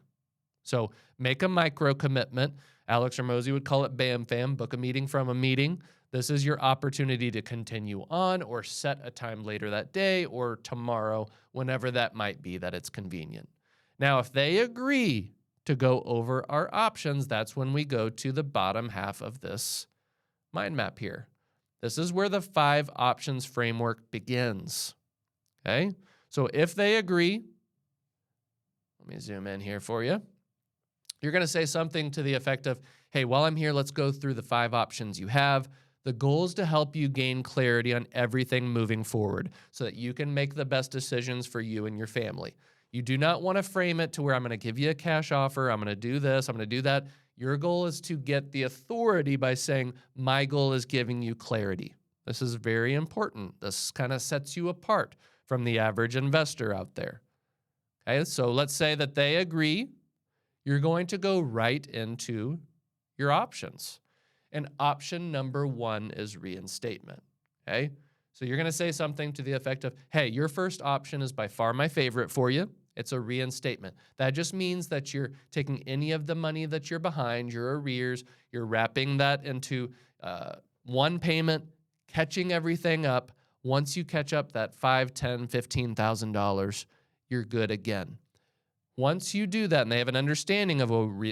So make a micro commitment. Alex Ramosi would call it BAM FAM, book a meeting from a meeting. This is your opportunity to continue on or set a time later that day or tomorrow, whenever that might be that it's convenient. Now, if they agree to go over our options, that's when we go to the bottom half of this mind map here. This is where the 5 options framework begins. Okay? So if they agree, let me zoom in here for you. You're going to say something to the effect of, hey, while I'm here, let's go through the 5 options you have. The goal is to help you gain clarity on everything moving forward so that you can make the best decisions for you and your family. You do not want to frame it to where I'm going to give you a cash offer, I'm going to do this, I'm going to do that. Your goal is to get the authority by saying, my goal is giving you clarity. This is very important. This kind of sets you apart from the average investor out there. Okay, so let's say that they agree. You're going to go right into your options. And option number 1 is reinstatement. Okay? So you're going to say something to the effect of, hey, your first option is by far my favorite for you. It's a reinstatement. That just means that you're taking any of the money that you're behind, your arrears, you're wrapping that into one payment, catching everything up. Once you catch up that $5,000, $10,000, $15,000, you're good again. Once you do that and they have an understanding of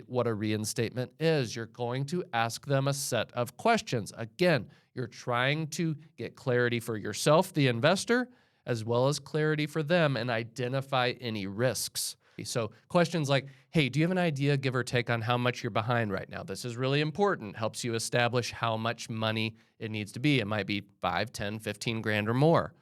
what a reinstatement is, you're going to ask them a set of questions. Again, you're trying to get clarity for yourself, the investor, as well as clarity for them and identify any risks. So questions like, hey, do you have an idea, give or take, on how much you're behind right now? This is really important. Helps you establish how much money it needs to be. It might be 5, 10, 15 grand or more.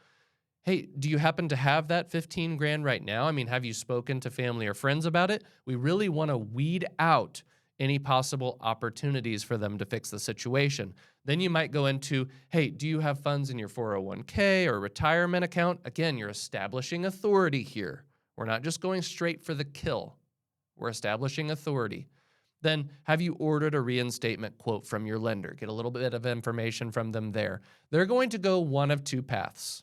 Hey, do you happen to have that 15 grand right now? I mean, have you spoken to family or friends about it? We really want to weed out any possible opportunities for them to fix the situation. Then you might go into, hey, do you have funds in your 401k or retirement account? Again, you're establishing authority here. We're not just going straight for the kill. We're establishing authority. Then have you ordered a reinstatement quote from your lender? Get a little bit of information from them there. They're going to go one of 2 paths.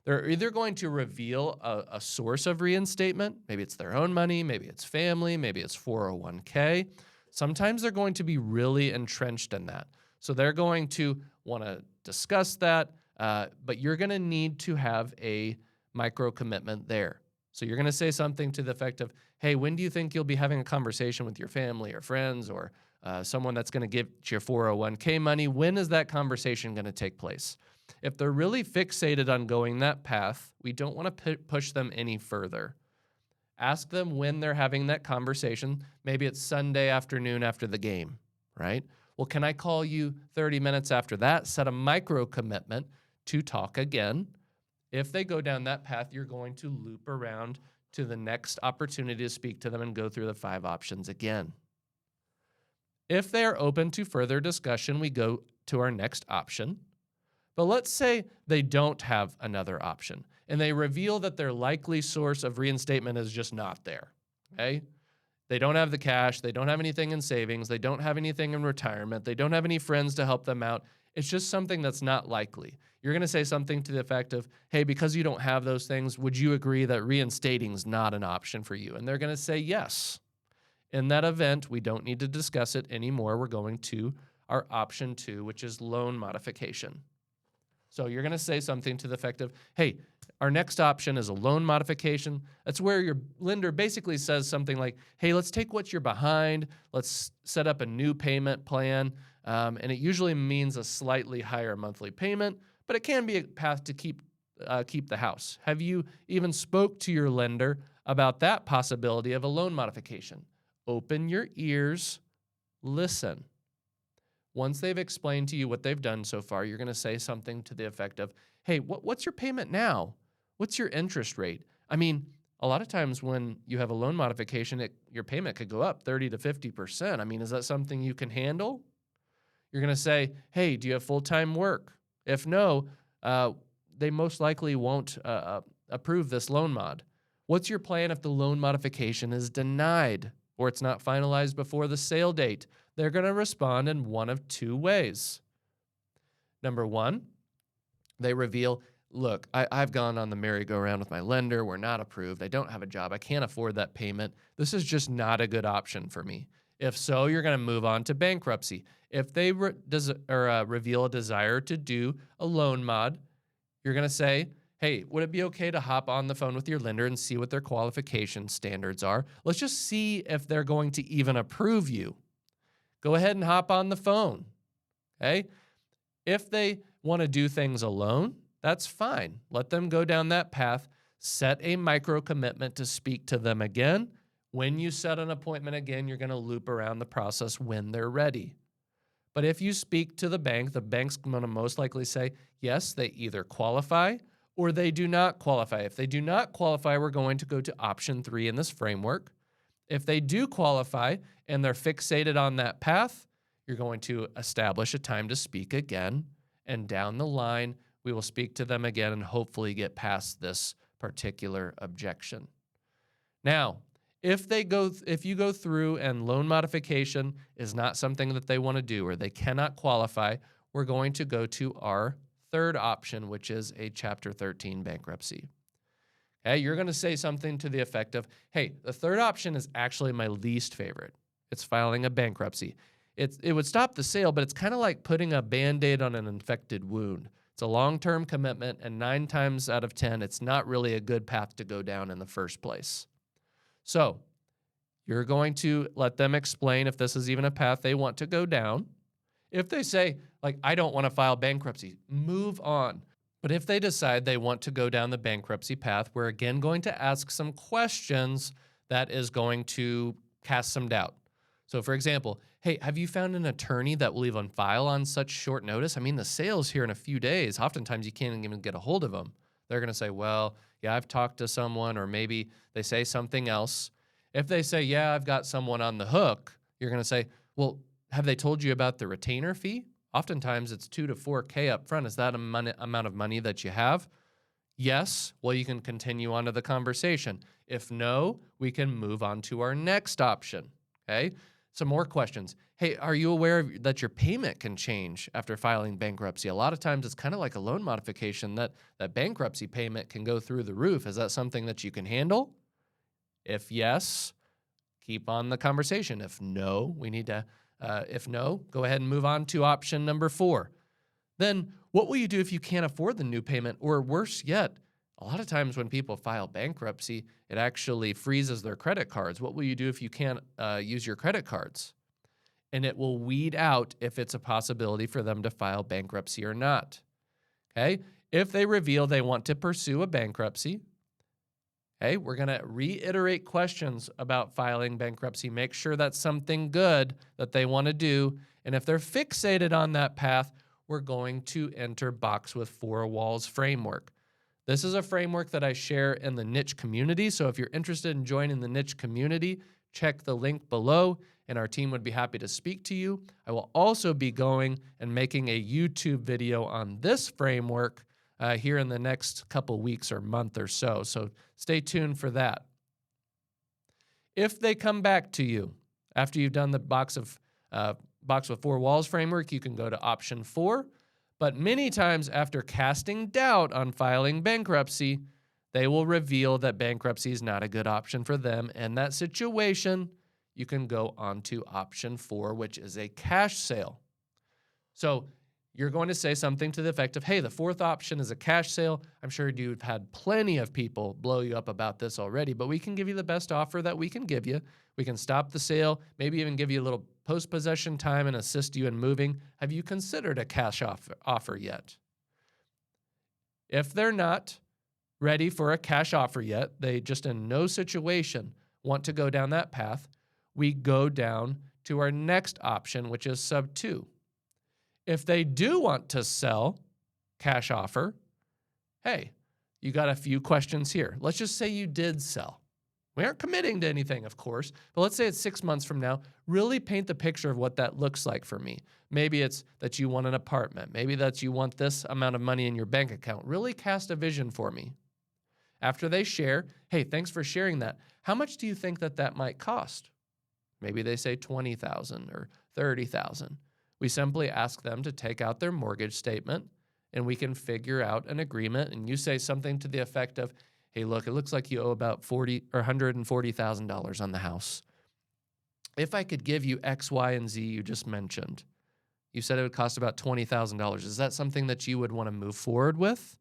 They're either going to reveal a source of reinstatement. Maybe it's their own money, maybe it's family, maybe it's 401k. Sometimes they're going to be really entrenched in that. So they're going to want to discuss that, but you're going to need to have a micro commitment there. So you're going to say something to the effect of, hey, when do you think you'll be having a conversation with your family or friends or someone that's going to give your 401k money? When is that conversation going to take place? If they're really fixated on going that path, we don't want to push them any further. Ask them when they're having that conversation. Maybe it's Sunday afternoon after the game, right? Well, can I call you 30 minutes after that? Set a micro commitment to talk again. If they go down that path, you're going to loop around to the next opportunity to speak to them and go through the 5 options again. If they are open to further discussion, we go to our next option. But let's say they don't have another option and they reveal that their likely source of reinstatement is just not there, okay? They don't have the cash, they don't have anything in savings, they don't have anything in retirement, they don't have any friends to help them out. It's just something that's not likely. You're going to say something to the effect of, hey, because you don't have those things, would you agree that reinstating is not an option for you? And they're going to say yes. In that event, we don't need to discuss it anymore. We're going to our option 2, which is loan modification. So you're going to say something to the effect of, hey, our next option is a loan modification. That's where your lender basically says something like, hey, let's take what you're behind. Let's set up a new payment plan. And it usually means a slightly higher monthly payment, but it can be a path to keep the house. Have you even spoke to your lender about that possibility of a loan modification? Open your ears, listen. Once they've explained to you what they've done so far, you're going to say something to the effect of, hey, what's your payment now? What's your interest rate? I mean, a lot of times when you have a loan modification, your payment could go up 30 to 50%. I mean, is that something you can handle? You're going to say, hey, do you have full-time work? If no, they most likely won't approve this loan mod. What's your plan if the loan modification is denied or it's not finalized before the sale date? They're going to respond in one of 2 ways. Number 1, they reveal, look, I've gone on the merry-go-round with my lender. We're not approved. I don't have a job. I can't afford that payment. This is just not a good option for me. If so, you're going to move on to bankruptcy. If they reveal a desire to do a loan mod, you're going to say, hey, would it be okay to hop on the phone with your lender and see what their qualification standards are? Let's just see if they're going to even approve you. Go ahead and hop on the phone, okay? If they want to do things alone, that's fine. Let them go down that path. Set a micro commitment to speak to them again. When you set an appointment again, you're going to loop around the process when they're ready. But if you speak to the bank's going to most likely say, yes, they either qualify or they do not qualify. If they do not qualify, we're going to go to option 3 in this framework. If they do qualify and they're fixated on that path, you're going to establish a time to speak again. And down the line, we will speak to them again and hopefully get past this particular objection. Now, if you go through and loan modification is not something that they want to do or they cannot qualify, we're going to go to our third option, which is a Chapter 13 bankruptcy. Okay, you're going to say something to the effect of, hey, the third option is actually my least favorite. It's filing a bankruptcy. It would stop the sale, but it's kind of like putting a Band-Aid on an infected wound. It's a long-term commitment, and 9 times out of 10, it's not really a good path to go down in the first place. So you're going to let them explain if this is even a path they want to go down. If they say, like, I don't want to file bankruptcy, move on. But if they decide they want to go down the bankruptcy path, we're again going to ask some questions that is going to cast some doubt. So for example, hey, have you found an attorney that will even file on such short notice? I mean, the sale's here in a few days. Oftentimes you can't even get a hold of them. They're going to say, well, yeah, I've talked to someone, or maybe they say something else. If they say, yeah, I've got someone on the hook, you're going to say, well, have they told you about the retainer fee? Oftentimes it's $2,000 to $4,000 up front. Is that amount of money that you have? Yes. Well, you can continue on to the conversation. If no, we can move on to our next option. Okay. Some more questions. Hey, are you aware that your payment can change after filing bankruptcy? A lot of times it's kind of like a loan modification that bankruptcy payment can go through the roof. Is that something that you can handle? If yes, keep on the conversation. If no, go ahead and move on to option number 4. Then what will you do if you can't afford the new payment? Or worse yet, a lot of times when people file bankruptcy, it actually freezes their credit cards. What will you do if you can't use your credit cards? And it will weed out if it's a possibility for them to file bankruptcy or not. Okay? If they reveal they want to pursue a bankruptcy, okay, we're going to reiterate questions about filing bankruptcy. Make sure that's something good that they want to do. And if they're fixated on that path, we're going to enter box with 4 walls framework. This is a framework that I share in the niche community. So if you're interested in joining the niche community, check the link below and our team would be happy to speak to you. I will also be going and making a YouTube video on this framework here in the next couple weeks or month or so. So stay tuned for that. If they come back to you after you've done the box with 4 walls framework, you can go to option 4. But many times after casting doubt on filing bankruptcy, they will reveal that bankruptcy is not a good option for them. In that situation, you can go on to option 4, which is a cash sale. So you're going to say something to the effect of, hey, the 4th option is a cash sale. I'm sure you've had plenty of people blow you up about this already, but we can give you the best offer that we can give you. We can stop the sale, maybe even give you a little post-possession time and assist you in moving. Have you considered a cash offer yet? If they're not ready for a cash offer yet, they just in no situation want to go down that path, we go down to our next option, which is sub 2. If they do want to sell, cash offer, hey, you got a few questions here. Let's just say you did sell. We aren't committing to anything, of course, but let's say it's 6 months from now. Really paint the picture of what that looks like for me. Maybe it's that you want an apartment. Maybe that you want this amount of money in your bank account. Really cast a vision for me. After they share, hey, thanks for sharing that. How much do you think that might cost? Maybe they say $20,000 or $30,000. We simply ask them to take out their mortgage statement and we can figure out an agreement. And you say something to the effect of, hey, look, it looks like you owe about $140,000 on the house. If I could give you X, Y, and Z you just mentioned, you said it would cost about $20,000. Is that something that you would want to move forward with?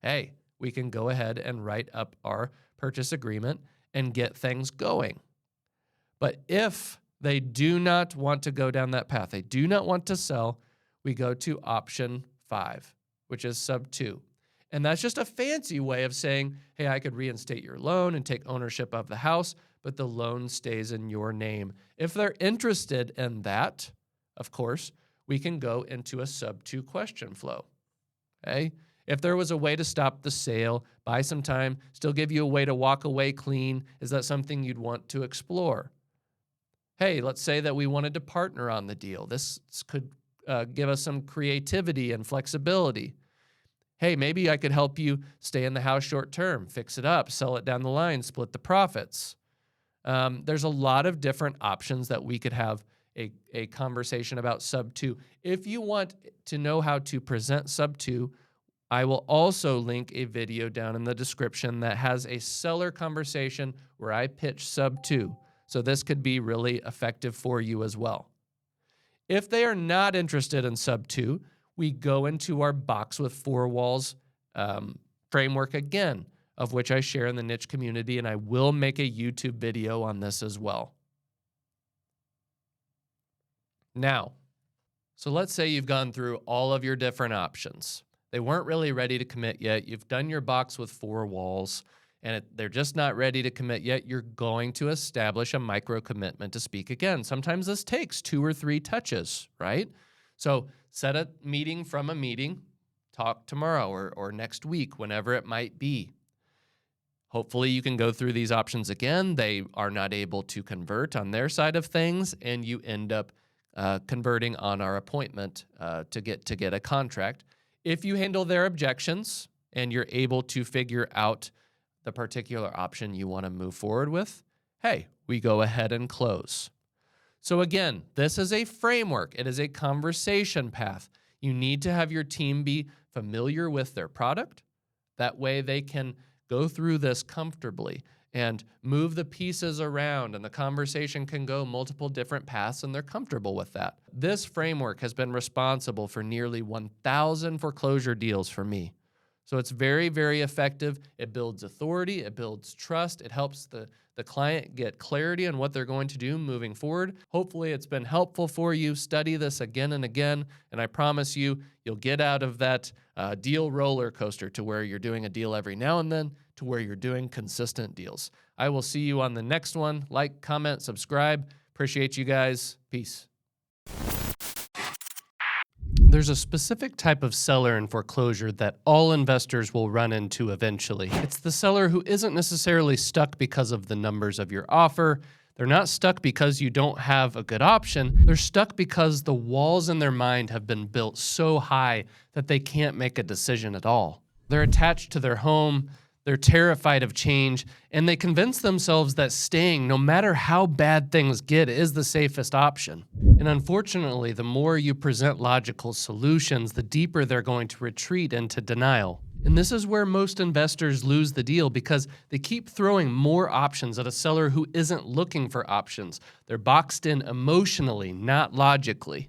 Hey, we can go ahead and write up our purchase agreement and get things going. But if they do not want to go down that path, they do not want to sell, we go to option 5. which is sub 2. And that's just a fancy way of saying, hey, I could reinstate your loan and take ownership of the house, but the loan stays in your name. If they're interested in that, of course, we can go into a sub 2 question flow. Okay? If there was a way to stop the sale, buy some time, still give you a way to walk away clean, is that something you'd want to explore? Hey, let's say that we wanted to partner on the deal. This could give us some creativity and flexibility. Hey, maybe I could help you stay in the house short term, fix it up, sell it down the line, split the profits. There's a lot of different options that we could have a conversation about sub 2. If you want to know how to present sub 2, I will also link a video down in the description that has a seller conversation where I pitch sub 2. So this could be really effective for you as well. If they are not interested in sub 2, we go into our box with 4 walls framework again, of which I share in the niche community, and I will make a YouTube video on this as well. Now, so let's say you've gone through all of your different options. They weren't really ready to commit yet. You've done your box with 4 walls, and they're just not ready to commit yet. You're going to establish a micro commitment to speak again. Sometimes this takes 2 or 3 touches, right? So set a meeting from a meeting, talk tomorrow or next week, whenever it might be. Hopefully you can go through these options again. They are not able to convert on their side of things, and you end up converting on our appointment to get a contract. If you handle their objections and you're able to figure out the particular option you want to move forward with, hey, we go ahead and close. So again, this is a framework. It is a conversation path. You need to have your team be familiar with their product. That way they can go through this comfortably and move the pieces around, and the conversation can go multiple different paths, and they're comfortable with that. This framework has been responsible for nearly 1,000 foreclosure deals for me. So it's very, very effective. It builds authority. It builds trust. It helps the client get clarity on what they're going to do moving forward. Hopefully it's been helpful for you. Study this again and again, and I promise you, you'll get out of that deal roller coaster to where you're doing a deal every now and then to where you're doing consistent deals. I will see you on the next one. Like, comment, subscribe. Appreciate you guys. Peace. There's a specific type of seller in foreclosure that all investors will run into eventually. It's the seller who isn't necessarily stuck because of the numbers of your offer. They're not stuck because you don't have a good option. They're stuck because the walls in their mind have been built so high that they can't make a decision at all. They're attached to their home. They're terrified of change, and they convince themselves that staying, no matter how bad things get, is the safest option. And unfortunately, the more you present logical solutions, the deeper they're going to retreat into denial. And this is where most investors lose the deal because they keep throwing more options at a seller who isn't looking for options. They're boxed in emotionally, not logically.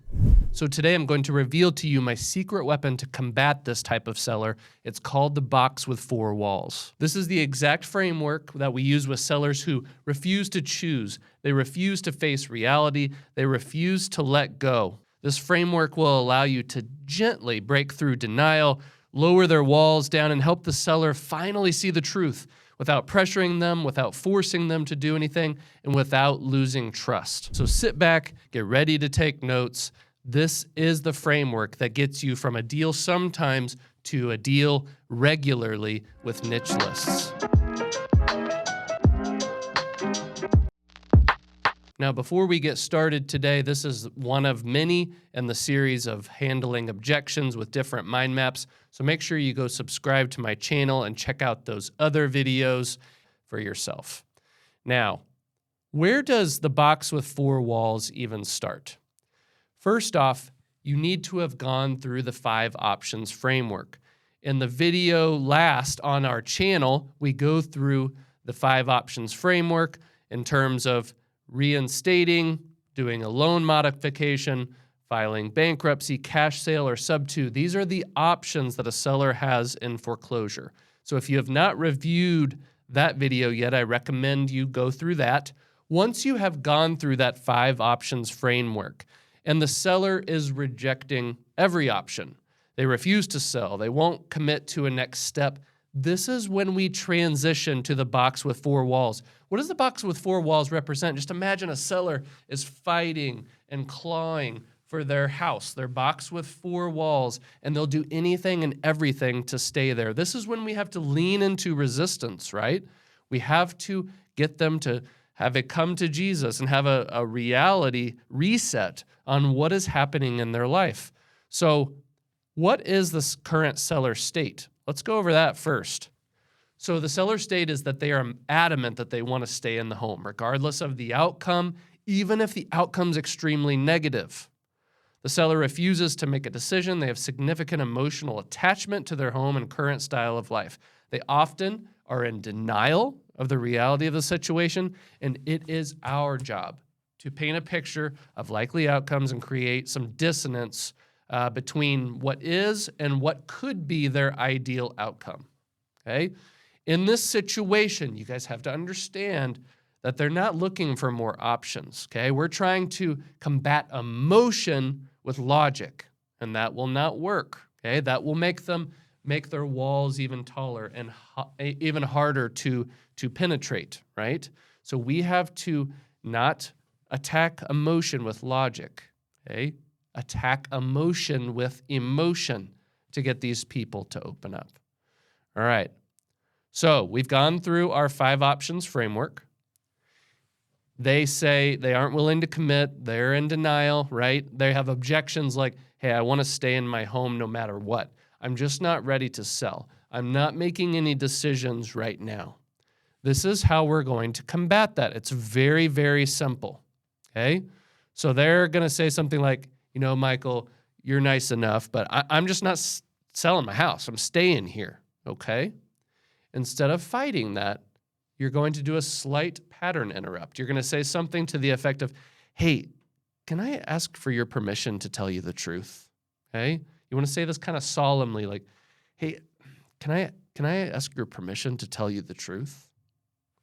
So today I'm going to reveal to you my secret weapon to combat this type of seller. It's called the box with 4 walls. This is the exact framework that we use with sellers who refuse to choose. They refuse to face reality. They refuse to let go. This framework will allow you to gently break through denial, lower their walls down, and help the seller finally see the truth without pressuring them, without forcing them to do anything, and without losing trust. So sit back, get ready to take notes. This is the framework that gets you from a deal sometimes to a deal regularly with niche lists. Now, before we get started today, this is one of many in the series of handling objections with different mind maps. So make sure you go subscribe to my channel and check out those other videos for yourself. Now, where does the box with 4 walls even start? First off, you need to have gone through the 5 options framework. In the video last on our channel, we go through the 5 options framework in terms of reinstating, doing a loan modification, filing bankruptcy, cash sale, or sub 2. These are the options that a seller has in foreclosure. So if you have not reviewed that video yet, I recommend you go through that. Once you have gone through that 5 options framework, and the seller is rejecting every option, They refuse to sell. They won't commit to a next step. This is when we transition to the box with 4 walls. What does the box with 4 walls represent? Just imagine a seller is fighting and clawing for their house, their box with 4 walls, and they'll do anything and everything to stay there. This is when we have to lean into resistance, right? We have to get them to have it come to Jesus and have a reality reset on what is happening in their life. So what is the current seller state? Let's go over that first. So the seller state is that they are adamant that they want to stay in the home, regardless of the outcome, even if the outcome's extremely negative. The seller refuses to make a decision. They have significant emotional attachment to their home and current style of life. They often are in denial of the reality of the situation, and it is our job to paint a picture of likely outcomes and create some dissonance between what is and what could be their ideal outcome, okay? In this situation, you guys have to understand that they're not looking for more options, okay? We're trying to combat emotion with logic, and that will not work, okay? That will make them make their walls even taller and even harder to penetrate, right? So we have to not attack emotion with logic, okay? Attack emotion with emotion to get these people to open up. All right. So we've gone through our 5 options framework. They say they aren't willing to commit. They're in denial, right? They have objections like, hey, I want to stay in my home no matter what. I'm just not ready to sell. I'm not making any decisions right now. This is how we're going to combat that. It's very, very simple, okay? So they're going to say something like, you know, Michael, you're nice enough, but I'm just not selling my house. I'm staying here, okay? Instead of fighting that, you're going to do a slight pattern interrupt. You're going to say something to the effect of, hey, can I ask for your permission to tell you the truth? Okay? You want to say this kind of solemnly, like, hey, can I ask your permission to tell you the truth?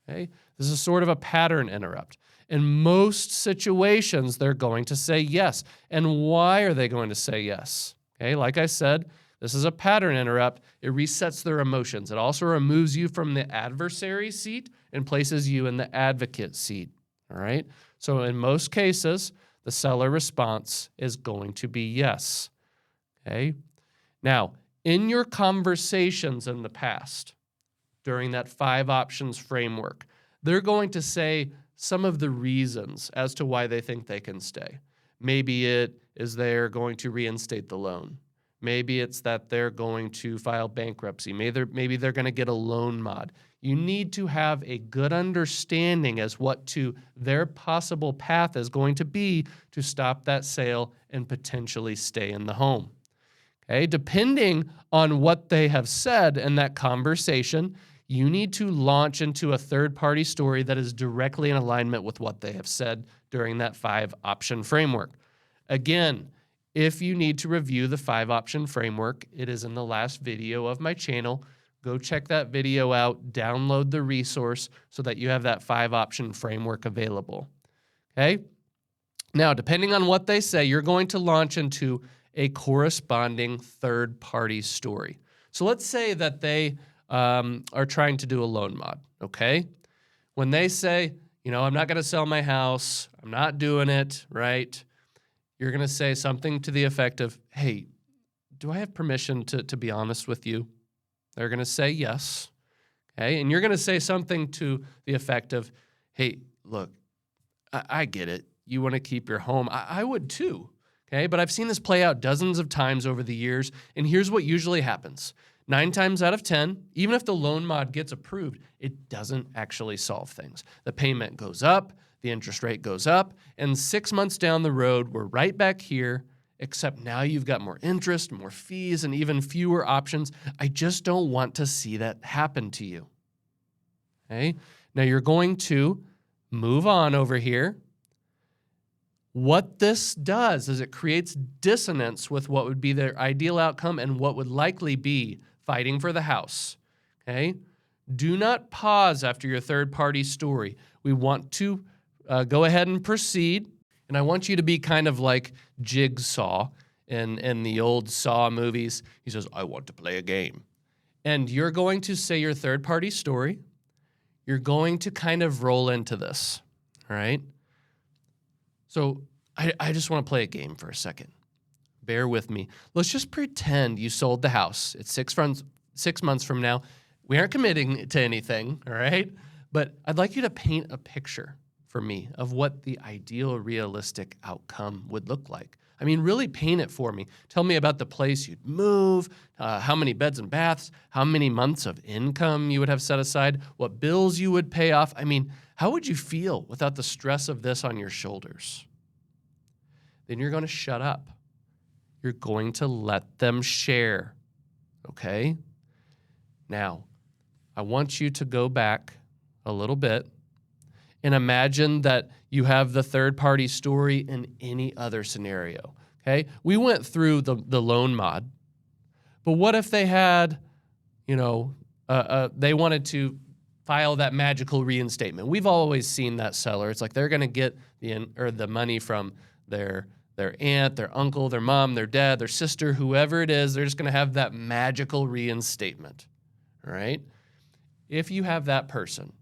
Okay? This is sort of a pattern interrupt. In most situations, they're going to say yes. And why are they going to say yes? Okay, like I said, this is a pattern interrupt. It resets their emotions. It also removes you from the adversary seat and places you in the advocate seat. All right? So in most cases, the seller response is going to be yes. Okay? Now, in your conversations in the past, during that 5 options framework, they're going to say some of the reasons as to why they think they can stay. Maybe it is they're going to reinstate the loan. Maybe it's that they're going to file bankruptcy. Maybe they're going to get a loan mod. You need to have a good understanding as what to their possible path is going to be to stop that sale and potentially stay in the home. Okay, depending on what they have said in that conversation, you need to launch into a third-party story that is directly in alignment with what they have said during that 5-option framework. Again, if you need to review the 5-option framework, it is in the last video of my channel. Go check that video out, download the resource so that you have that 5-option framework available. Okay? Now, depending on what they say, you're going to launch into a corresponding third-party story. So let's say that they are trying to do a loan mod, okay? When they say, you know, I'm not going to sell my house, I'm not doing it, right? You're going to say something to the effect of, hey, do I have permission to be honest with you? They're going to say yes, okay? And you're going to say something to the effect of, hey, look, I get it. You want to keep your home. I would too, okay? But I've seen this play out dozens of times over the years, and here's what usually happens. 9 times out of 10, even if the loan mod gets approved, it doesn't actually solve things. The payment goes up, the interest rate goes up, and 6 months down the road, we're right back here, except now you've got more interest, more fees, and even fewer options. I just don't want to see that happen to you. Okay? Now you're going to move on over here. What this does is it creates dissonance with what would be their ideal outcome and what would likely be fighting for the house, okay? Do not pause after your third-party story. We want to go ahead and proceed, and I want you to be kind of like Jigsaw in the old Saw movies. He says, I want to play a game. And you're going to say your third-party story. You're going to kind of roll into this, all right? So I just want to play a game for a second. Bear with me. Let's just pretend you sold the house. It's 6 months from now. We aren't committing to anything, all right? But I'd like you to paint a picture for me of what the ideal, realistic outcome would look like. I mean, really paint it for me. Tell me about the place you'd move, how many beds and baths, how many months of income you would have set aside, what bills you would pay off. I mean, how would you feel without the stress of this on your shoulders? Then you're going to shut up. You're going to let them share, okay? Now, I want you to go back a little bit and imagine that you have the third-party story in any other scenario, okay? We went through the loan mod, but what if they had, they wanted to file that magical reinstatement? We've always seen that seller. It's like they're going to get the money from their aunt, their uncle, their mom, their dad, their sister, whoever it is. They're just going to have that magical reinstatement, all right? If you have that person,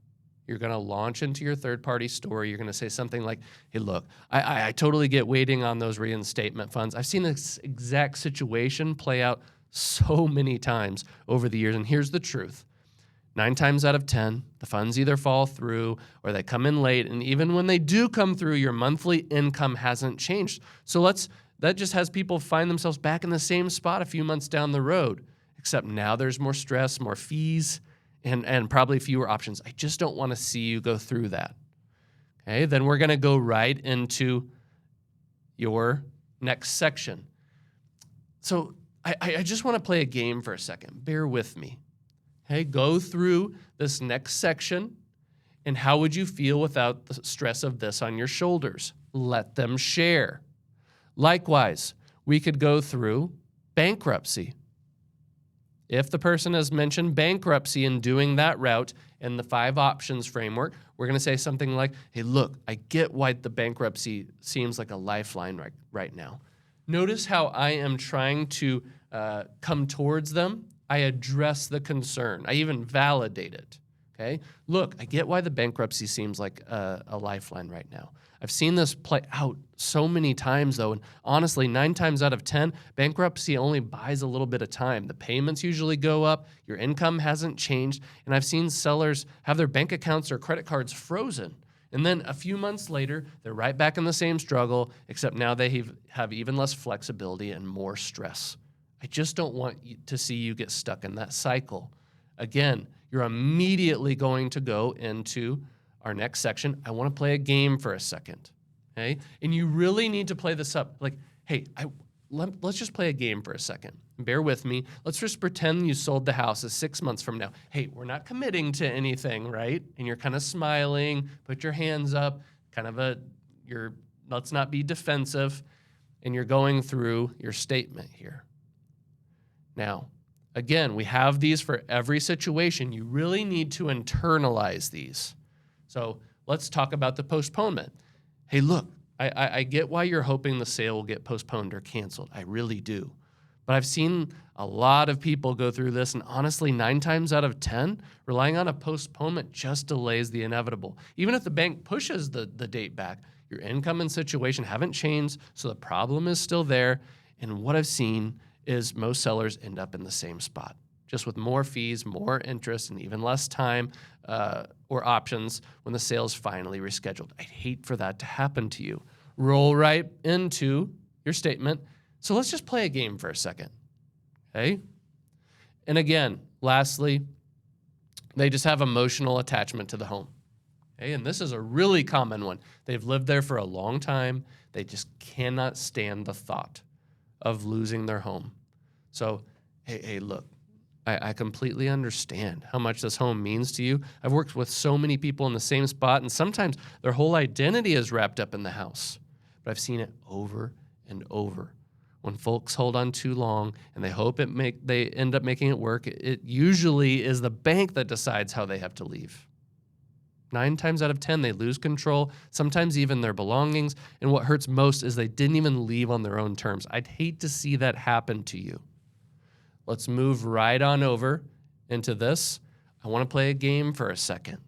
you're going to launch into your third-party story. You're going to say something like, hey, look, I totally get waiting on those reinstatement funds. I've seen this exact situation play out so many times over the years, and here's the truth. 9 times out of 10, the funds either fall through or they come in late, and even when they do come through, your monthly income hasn't changed. So that just has people find themselves back in the same spot a few months down the road, except now there's more stress, more fees, and probably fewer options. I just don't want to see you go through that. Okay, then we're going to go right into your next section. So I just want to play a game for a second. Bear with me. Okay, go through this next section, and how would you feel without the stress of this on your shoulders? Let them share. Likewise, we could go through bankruptcy. If the person has mentioned bankruptcy and doing that route in the 5 options framework, we're going to say something like, hey, look, I get why the bankruptcy seems like a lifeline right now. Notice how I am trying to come towards them. I address the concern. I even validate it, okay? Look, I get why the bankruptcy seems like a lifeline right now. I've seen this play out so many times, though, and honestly, 9 times out of 10, bankruptcy only buys a little bit of time. The payments usually go up, your income hasn't changed, and I've seen sellers have their bank accounts or credit cards frozen, and then a few months later, they're right back in the same struggle, except now they have even less flexibility and more stress. I just don't want to see you get stuck in that cycle. Again, you're immediately going to go into our next section. I want to play a game for a second, okay? And you really need to play this up. Like, hey, let's just play a game for a second. Bear with me. Let's just pretend you sold the house 6 months from now. Hey, we're not committing to anything, right? And you're kind of smiling, put your hands up, let's not be defensive, and you're going through your statement here. Now, again, we have these for every situation. You really need to internalize these. So let's talk about the postponement. Hey, look, I get why you're hoping the sale will get postponed or canceled. I really do. But I've seen a lot of people go through this, and honestly, 9 times out of 10, relying on a postponement just delays the inevitable. Even if the bank pushes the date back, your income and situation haven't changed, so the problem is still there. And what I've seen is most sellers end up in the same spot, just with more fees, more interest, and even less time or options when the sale's finally rescheduled. I'd hate for that to happen to you. Roll right into your statement. So let's just play a game for a second, okay? And again, lastly, they just have emotional attachment to the home, okay? And this is a really common one. They've lived there for a long time. They just cannot stand the thought of losing their home. So, hey, look, I completely understand how much this home means to you. I've worked with so many people in the same spot, and sometimes their whole identity is wrapped up in the house. But I've seen it over and over. When folks hold on too long and they hope they end up making it work, it usually is the bank that decides how they have to leave. 9 times out of 10, they lose control, sometimes even their belongings. And what hurts most is they didn't even leave on their own terms. I'd hate to see that happen to you. Let's move right on over into this. I want to play a game for a second,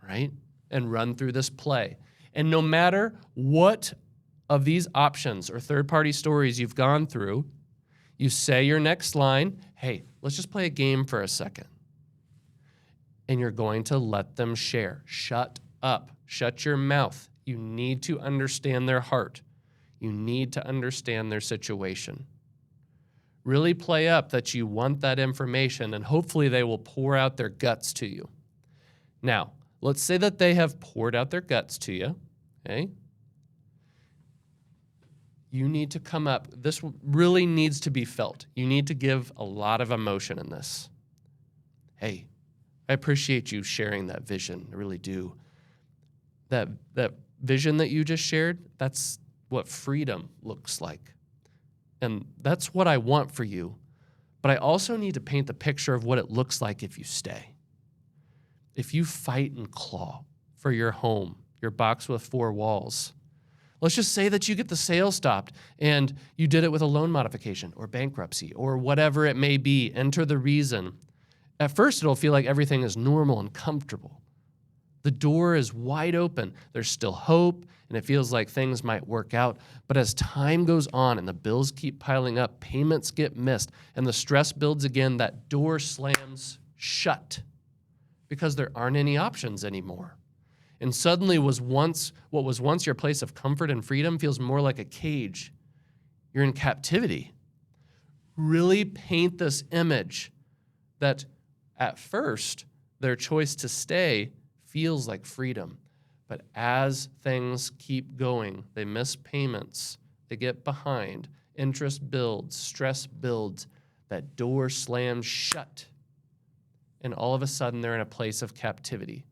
right? And run through this play. And no matter what of these options or third-party stories you've gone through, you say your next line, hey, let's just play a game for a second. And you're going to let them share. Shut up. Shut your mouth. You need to understand their heart. You need to understand their situation. Really play up that you want that information, and hopefully they will pour out their guts to you. Now, let's say that they have poured out their guts to you, okay? You need to come up. This really needs to be felt. You need to give a lot of emotion in this. Hey, I appreciate you sharing that vision. I really do. That vision that you just shared, that's what freedom looks like. And that's what I want for you. But I also need to paint the picture of what it looks like if you stay. If you fight and claw for your home, your box with 4 walls. Let's just say that you get the sale stopped and you did it with a loan modification or bankruptcy or whatever it may be. Enter the reason. At first, it'll feel like everything is normal and comfortable. The door is wide open. There's still hope, and it feels like things might work out. But as time goes on and the bills keep piling up, payments get missed, and the stress builds again, that door slams shut because there aren't any options anymore. And suddenly what was once your place of comfort and freedom feels more like a cage. You're in captivity. Really paint this image that at first, their choice to stay feels like freedom. But as things keep going, they miss payments, they get behind, interest builds, stress builds, that door slams shut. And all of a sudden, they're in a place of captivity.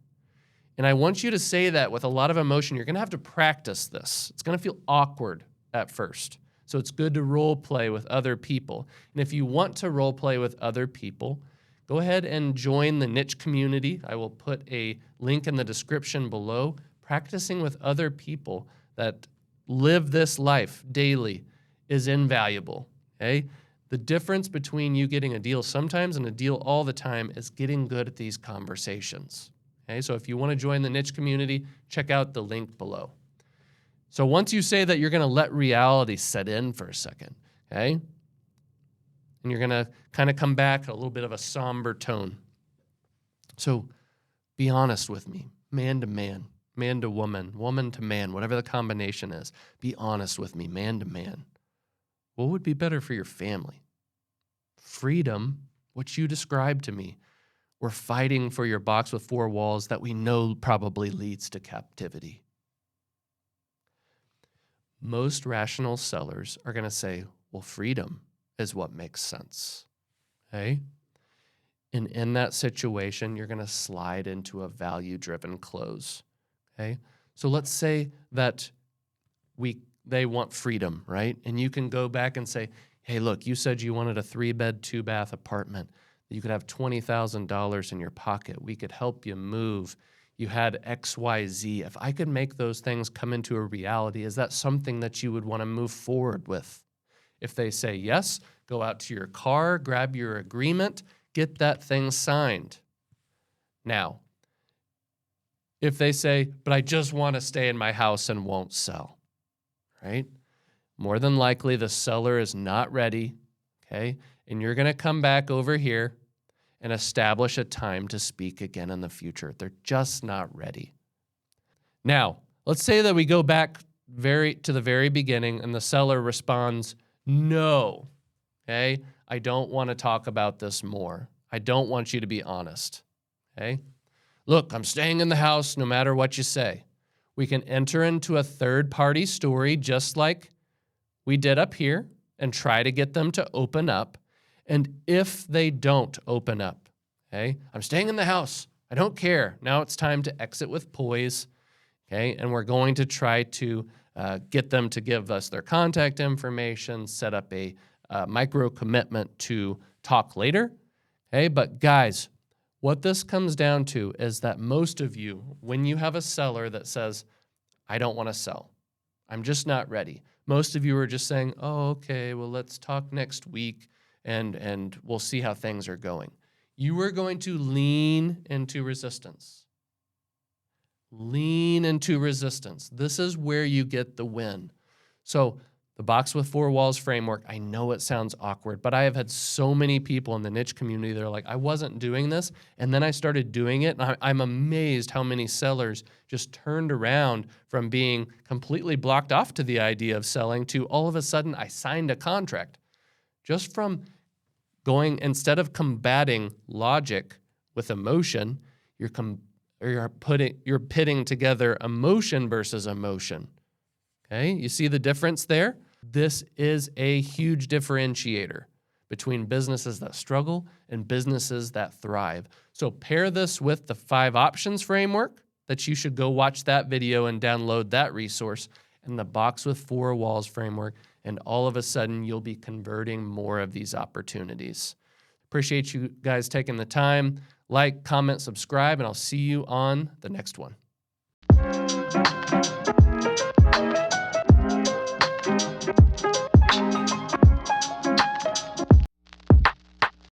And I want you to say that with a lot of emotion. You're going to have to practice this. It's going to feel awkward at first. So it's good to role play with other people. And if you want to role play with other people, go ahead and join the niche community. I will put a link in the description below. Practicing with other people that live this life daily is invaluable, okay? The difference between you getting a deal sometimes and a deal all the time is getting good at these conversations, okay? So if you want to join the niche community, check out the link below. So once you say that you're going to let reality set in for a second, okay? And you're going to kind of come back a little bit of a somber tone. So be honest with me, man to man, man to woman, woman to man, whatever the combination is. Be honest with me, man to man. What would be better for your family? Freedom, what you described to me, or fighting for your box with 4 walls that we know probably leads to captivity? Most rational sellers are going to say, well, freedom is what makes sense, okay? And in that situation, you're going to slide into a value-driven close, okay? So let's say that they want freedom, right? And you can go back and say, hey, look, you said you wanted a 3-bed, 2-bath apartment. You could have $20,000 in your pocket. We could help you move. You had X, Y, Z. If I could make those things come into a reality, is that something that you would want to move forward with? If they say yes, go out to your car, grab your agreement, get that thing signed. Now, if they say, but I just want to stay in my house and won't sell, right? More than likely, the seller is not ready, okay? And you're going to come back over here and establish a time to speak again in the future. They're just not ready. Now, let's say that we go back to the very beginning and the seller responds, no, okay? I don't want to talk about this more. I don't want you to be honest, okay? Look, I'm staying in the house no matter what you say. We can enter into a third-party story just like we did up here and try to get them to open up. And if they don't open up, okay, I'm staying in the house. I don't care. Now it's time to exit with poise, okay? And we're going to try to get them to give us their contact information, set up a micro commitment to talk later, okay? But guys, What this comes down to is that most of you, when you have a seller that says, I don't want to sell, I'm just not ready. Most of you are just saying, oh, okay, well, let's talk next week and we'll see how things are going. You are going to lean into resistance. Lean into resistance. This is where you get the win. So the box with four walls framework, I know it sounds awkward, but I have had so many people in the niche community that are like, I wasn't doing this, and then I started doing it, and I'm amazed how many sellers just turned around from being completely blocked off to the idea of selling to all of a sudden I signed a contract. Just from going, instead of combating logic with emotion, you're pitting together emotion versus emotion. Okay, you see the difference there? This is a huge differentiator between businesses that struggle and businesses that thrive. So pair this with the 5 options framework that you should go watch that video and download that resource, and the box with 4 walls framework, and all of a sudden you'll be converting more of these opportunities. Appreciate you guys taking the time. Like, comment, subscribe, and I'll see you on the next one.